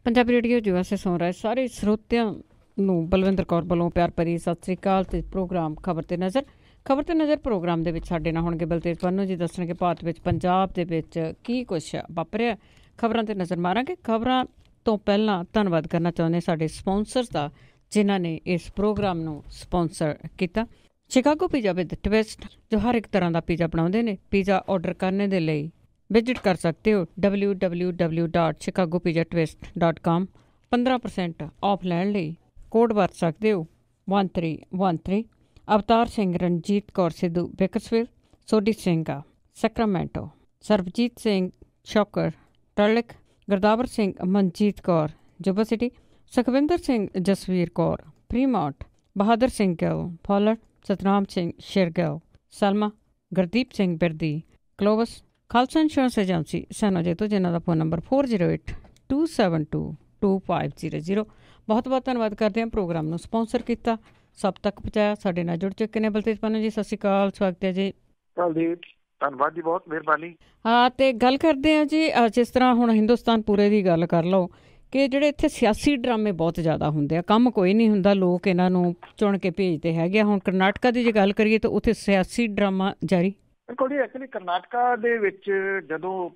Punjabi radio USA ਸੁਣ ਰਹੇ ਸਾਰੇ ਸਰੋਤਿਆਂ ਨੂੰ ਬਲਵਿੰਦਰ ਕੌਰ ਵੱਲੋਂ ਪਿਆਰ ਭਰੀ ਸਤਿ ਸ੍ਰੀ ਅਕਾਲ। ਤੇ ਪ੍ਰੋਗਰਾਮ ਖਬਰ ਤੇ ਨਜ਼ਰ ਪ੍ਰੋਗਰਾਮ ਦੇ ਵਿੱਚ ਸਾਡੇ ਨਾਲ ਹੋਣਗੇ ਬਲਤੇਜ ਪੰਨੂ ਜੀ, ਦੱਸਣਗੇ ਭਾਰਤ ਵਿੱਚ ਪੰਜਾਬ ਦੇ ਵਿੱਚ ਕੀ ਕੁਛ ਵਾਪਰਿਆ। ਖਬਰਾਂ ਤੇ ਨਜ਼ਰ ਮਾਰਾਂਗੇ। ਖਬਰਾਂ ਤੋਂ ਪਹਿਲਾਂ ਧੰਨਵਾਦ ਕਰਨਾ ਚਾਹੁੰਦੇ ਸਾਡੇ ਸਪਾਂਸਰਸ ਦਾ, ਜਿਨ੍ਹਾਂ ਨੇ ਇਸ ਪ੍ਰੋਗਰਾਮ ਨੂੰ ਸਪਾਂਸਰ ਕੀਤਾ। ਸ਼ਿਕਾਗੋ ਪੀਜ਼ਾ ਵਿਦ ਟਵਿਸਟ, ਜੋ ਹਰ ਇੱਕ ਤਰ੍ਹਾਂ ਦਾ ਪੀਜ਼ਾ ਬਣਾਉਂਦੇ ਨੇ। ਪੀਜ਼ਾ ਆਰਡਰ ਕਰਨੇ ਦੇ ਲਈ ਵਿਜ਼ਿਟ ਕਰ ਸਕਦੇ ਹੋ www.chicagopizzatwist.com। 15% ਆਫ ਲੈਣ ਲਈ ਕੋਡ ਵਰਤ ਸਕਦੇ ਹੋ 1313। Avtar Singh, Ranjit Kaur Sidhu Bakersfield, Sodhi Singh Sacramento, Sarabjit Singh Shokar Turlock, Gurdawar Singh, Manjit Kaur Yuba City, Sukhwinder Singh, Jasvir Kaur Fremont, Bahadur Singh Gill Fowler, Satnam Singh Shergill Selma, Gurdeep Singh Birdi Clovis, Khalsa insurance agency ਸੈਨੋਜੇਤੋ, ਜਿਨ੍ਹਾਂ ਦਾ ਫੋਨ ਨੰਬਰ 4082722500। ਬਹੁਤ ਬਹੁਤ ਧੰਨਵਾਦ ਕਰਦੇ ਹਾਂ ਪ੍ਰੋਗਰਾਮ ਨੂੰ ਸਪਾਂਸਰ ਕੀਤਾ, ਸਭ ਤੱਕ ਪਹੁੰਚਾਇਆ। ਸਾਡੇ ਨਾਲ ਜੁੜ ਚੁੱਕੇ ਨੇ ਬਲਤੇਜ ਪੰਨੂ ਜੀ, ਸਤਿ ਸ਼੍ਰੀ ਅਕਾਲ, ਸਵਾਗਤ ਹੈ ਜੀ। ਧੰਨਵਾਦ ਜੀ, ਬਹੁਤ ਮਿਹਰਬਾਨੀ। ਹਾਂ, ਤੇ ਗੱਲ ਕਰਦੇ ਹਾਂ ਜੀ, ਜਿਸ ਤਰ੍ਹਾਂ ਹੁਣ ਹਿੰਦੁਸਤਾਨ ਪੂਰੇ ਦੀ ਗੱਲ ਕਰ ਲਓ ਕਿ ਜਿਹੜੇ ਇੱਥੇ ਸਿਆਸੀ ਡਰਾਮੇ ਬਹੁਤ ਜ਼ਿਆਦਾ ਹੁੰਦੇ ਆ, ਕੰਮ ਕੋਈ ਨਹੀਂ ਹੁੰਦਾ, ਲੋਕ ਇਹਨਾਂ ਨੂੰ ਚੁਣ ਕੇ ਭੇਜਦੇ ਹੈਗੇ ਆ। ਹੁਣ ਕਰਨਾਟਕਾ ਦੀ ਜੇ ਗੱਲ ਕਰੀਏ ਤਾਂ ਉੱਥੇ ਸਿਆਸੀ ਡਰਾਮਾ ਜਾਰੀ। ਬਿਲਕੁਲ ਜੀ, ਐਕਚੁਅਲੀ ਕਰਨਾਟਕਾ ਦੇ ਵਿੱਚ ਜਦੋਂ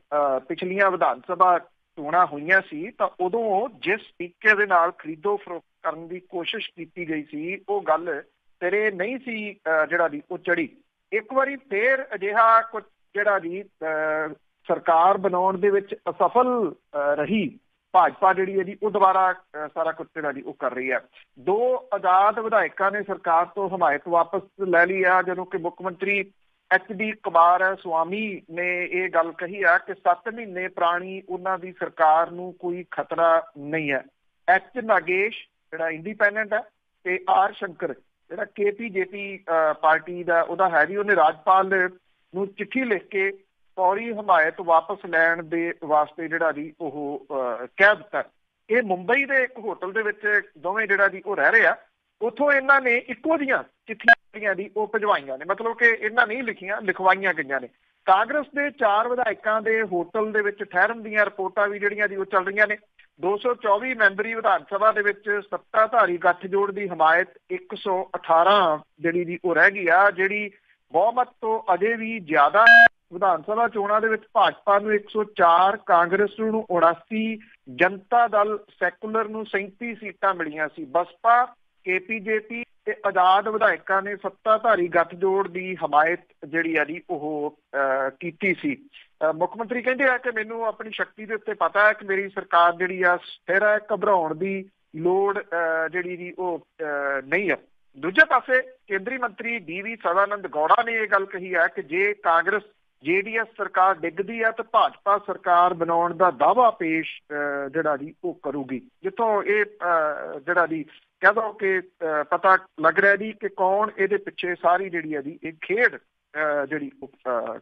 ਪਿਛਲੀਆਂ ਵਿਧਾਨ ਸਭਾ ਚੋਣਾਂ ਹੋਈਆਂ ਸੀ ਤਾਂ ਉਦੋਂ ਜਿਸ ਤਰੀਕੇ ਦੇ ਨਾਲ ਖਰੀਦੋ ਫਰੋਖਤ ਕਰਨ ਦੀ ਕੋਸ਼ਿਸ਼ ਕੀਤੀ ਗਈ ਸੀ, ਉਹ ਗੱਲ ਤੇਰੇ ਨਹੀਂ ਸੀ ਜਿਹੜਾ ਦੀ ਉਹ ਚੜੀ। ਇੱਕ ਵਾਰੀ ਫੇਰ ਅਜਿਹਾ ਕੁਝ ਜਿਹੜਾ ਜੀ ਸਰਕਾਰ ਬਣਾਉਣ ਦੇ ਵਿੱਚ ਅਸਫਲ ਰਹੀ ਭਾਜਪਾ ਜਿਹੜੀ ਹੈ ਜੀ, ਉਹ ਦੁਬਾਰਾ ਸਾਰਾ ਕੁਝ ਜਿਹੜਾ ਜੀ ਉਹ ਕਰ ਰਹੀ ਹੈ। 2 ਆਜ਼ਾਦ ਵਿਧਾਇਕਾਂ ਨੇ ਸਰਕਾਰ ਤੋਂ ਹਮਾਇਤ ਵਾਪਸ ਲੈ ਲਈ ਆ, ਜਦੋਂ ਕਿ ਮੁੱਖ ਮੰਤਰੀ HD ਕੁਮਾਰ ਸਵਾਮੀ ਨੇ ਇਹ ਗੱਲ ਕਹੀ ਆ ਕਿ 7 ਮਹੀਨੇ ਪੁਰਾਣੀ ਉਹਨਾਂ ਦੀ ਸਰਕਾਰ ਨੂੰ ਕੋਈ ਖਤਰਾ ਨਹੀਂ ਹੈ। H ਨਾਗੇਸ਼ ਜਿਹੜਾ ਇੰਡੀਪੈਂਡੈਂਟ ਹੈ ਤੇ R ਸ਼ੰਕਰ ਜਿਹੜਾ KPJP ਪਾਰਟੀ ਦਾ ਉਹਦਾ ਹੈ ਜੀ, ਉਹਨੇ ਰਾਜਪਾਲ ਨੂੰ ਚਿੱਠੀ ਲਿਖ ਕੇ ਫੌਰੀ ਹਮਾਇਤ ਵਾਪਸ ਲੈਣ ਦੇ ਵਾਸਤੇ ਜਿਹੜਾ ਜੀ ਉਹ ਕਹਿ ਦਿੱਤਾ। ਇਹ ਮੁੰਬਈ ਦੇ ਇੱਕ ਹੋਟਲ ਦੇ ਵਿੱਚ ਦੋਵੇਂ ਜਿਹੜਾ ਜੀ ਉਹ ਰਹਿ ਰਹੇ ਆ। ਉੱਥੋਂ ਇਹਨਾਂ ਨੇ ਇੱਕੋ ਜਿਹੀਆਂ ਚਿੱਠੀਆਂ ਦੀ ਉਹ ਭਿਜਵਾਈਆਂ ਨੇ, ਮਤਲਬ ਕਿ ਇਹਨਾਂ ਨਹੀਂ ਲਿਖੀਆਂ, ਲਿਖਵਾਈਆਂ ਗਈਆਂ ਨੇ। ਕਾਂਗਰਸ ਦੇ 4 ਵਿਧਾਇਕਾਂ ਦੇ ਹੋਟਲ ਦੇ ਵਿੱਚ ਠਹਿਰਨ ਦੀਆਂ ਰਿਪੋਰਟਾਂ ਵੀ ਜਿਹੜੀਆਂ ਜੀ ਉਹ ਚੱਲ ਰਹੀਆਂ ਨੇ। 224 ਮੈਂਬਰੀ ਵਿਧਾਨ ਸਭਾ ਦੇ ਵਿੱਚ ਸੱਤਾਧਾਰੀ ਗੱਠਜੋੜ ਦੀ ਹਮਾਇਤ 118 ਜਿਹੜੀ ਜੀ ਉਹ ਰਹਿ ਗਈ ਆ, ਜਿਹੜੀ ਬਹੁਮਤ ਤੋਂ ਅਜੇ ਵੀ ਜ਼ਿਆਦਾ। ਵਿਧਾਨ ਸਭਾ ਚੋਣਾਂ ਦੇ ਵਿੱਚ ਭਾਜਪਾ ਨੂੰ 104, ਕਾਂਗਰਸ ਨੂੰ 79, ਜਨਤਾ ਦਲ ਸੈਕੂਲਰ ਨੂੰ 37 ਸੀਟਾਂ ਮਿਲੀਆਂ ਸੀ। ਬਸਪਾ, KPJP ਤੇ ਆਜ਼ਾਦ ਵਿਧਾਇਕਾਂ ਨੇ ਸੱਤਾਧਾਰੀ ਗੱਠਜੋੜ ਦੀ ਹਮਾਇਤ ਜਿਹੜੀ ਆ ਜੀ ਉਹ ਕੀਤੀ ਸੀ। ਮੁੱਖ ਮੰਤਰੀ ਕਹਿੰਦੇ ਆ ਕਿ ਮੈਨੂੰ ਆਪਣੀ ਸ਼ਕਤੀ ਦੇ ਉੱਤੇ ਪਤਾ ਹੈ ਕਿ ਮੇਰੀ ਸਰਕਾਰ ਜਿਹੜੀ ਆ ਸਥਿਰ ਹੈ, ਘਬਰਾਉਣ ਦੀ ਲੋੜ ਜਿਹੜੀ ਜੀ ਉਹ ਨਹੀਂ ਹੈ। ਦੂਜੇ ਪਾਸੇ ਕੇਂਦਰੀ ਮੰਤਰੀ DV ਸਦਾਨੰਦ ਗੌੜਾ ਨੇ ਇਹ ਗੱਲ ਕਹੀ ਹੈ ਕਿ ਜੇ ਕਾਂਗਰਸ JDS ਸਰਕਾਰ ਡਿੱਗਦੀ ਹੈ ਤਾਂ ਭਾਜਪਾ ਸਰਕਾਰ ਬਣਾਉਣ ਦਾ ਦਾਅਵਾ ਪੇਸ਼ ਜਿਹੜਾ ਜੀ ਉਹ ਕਰੂਗੀ। ਜਿੱਥੋਂ ਇਹ ਜਿਹੜਾ ਜੀ ਕਹਿ ਦੋ ਕਿ ਪਤਾ ਲੱਗ ਰਿਹਾ ਜੀ ਕਿ ਕੌਣ ਇਹਦੇ ਪਿੱਛੇ ਸਾਰੀ ਜਿਹੜੀ ਹੈ ਜੀ ਇਹ ਖੇਡ ਜਿਹੜੀ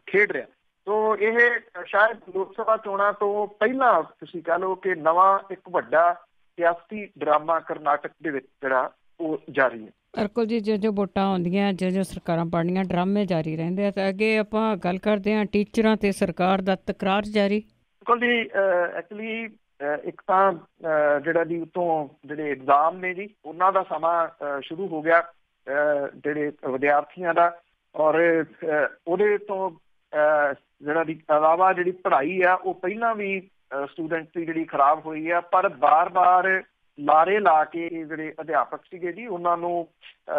ਖੇਡ ਰਿਹਾ। ਸੋ ਇਹ ਸ਼ਾਇਦ ਲੋਕ ਸਭਾ ਚੋਣਾਂ ਤੋਂ ਪਹਿਲਾਂ ਤੁਸੀਂ ਕਹਿ ਲਓ ਕਿ ਨਵਾਂ ਇੱਕ ਵੱਡਾ ਸਿਆਸੀ ਡਰਾਮਾ ਕਰਨਾਟਕ ਦੇ ਵਿੱਚ ਜਿਹੜਾ ਉਹ ਜਾਰੀ ਹੈ। ਬਿਲਕੁਲ ਜੀ, ਜੋ ਵੋਟਾਂ ਆਉਂਦੀਆਂ, ਜੋ ਸਰਕਾਰਾਂ ਬਣਨੀਆਂ, ਡਰਾਮੇ ਜਾਰੀ ਰਹਿੰਦੇ ਆ। ਤਾਂ ਅੱਗੇ ਆਪਾਂ ਗੱਲ ਕਰਦੇ ਹਾਂ ਟੀਚਰਾਂ ਤੇ ਸਰਕਾਰ ਦਾ ਤਕਰਾਰ ਜਾਰੀ। ਬਿਲਕੁਲ ਜੀ, ਐਕਚੁਅਲੀ ਇੱਕ ਤਾਂ ਜਿਹੜਾ ਜੀ ਉਤੋਂ ਜਿਹੜੇ ਐਗਜ਼ਾਮ ਨੇ ਜੀ ਉਹਨਾਂ ਦਾ ਸਮਾਂ ਸ਼ੁਰੂ ਹੋ ਗਿਆ ਜਿਹੜੇ ਵਿਦਿਆਰਥੀਆਂ ਦਾ, ਔਰ ਉਹਦੇ ਤੋਂ ਜਿਹੜਾ ਦੀ ਇਲਾਵਾ ਜਿਹੜੀ ਪੜ੍ਹਾਈ ਆ ਉਹ ਪਹਿਲਾਂ ਵੀ ਸਟੂਡੈਂਟ ਦੀ ਜਿਹੜੀ ਖਰਾਬ ਹੋਈ ਆ। ਪਰ ਬਾਰ-ਬਾਰ ਲਾਰੇ ਲਾ ਕੇ ਜਿਹੜੇ ਅਧਿਆਪਕ ਸੀਗੇ ਜੀ ਉਹਨਾਂ ਨੂੰ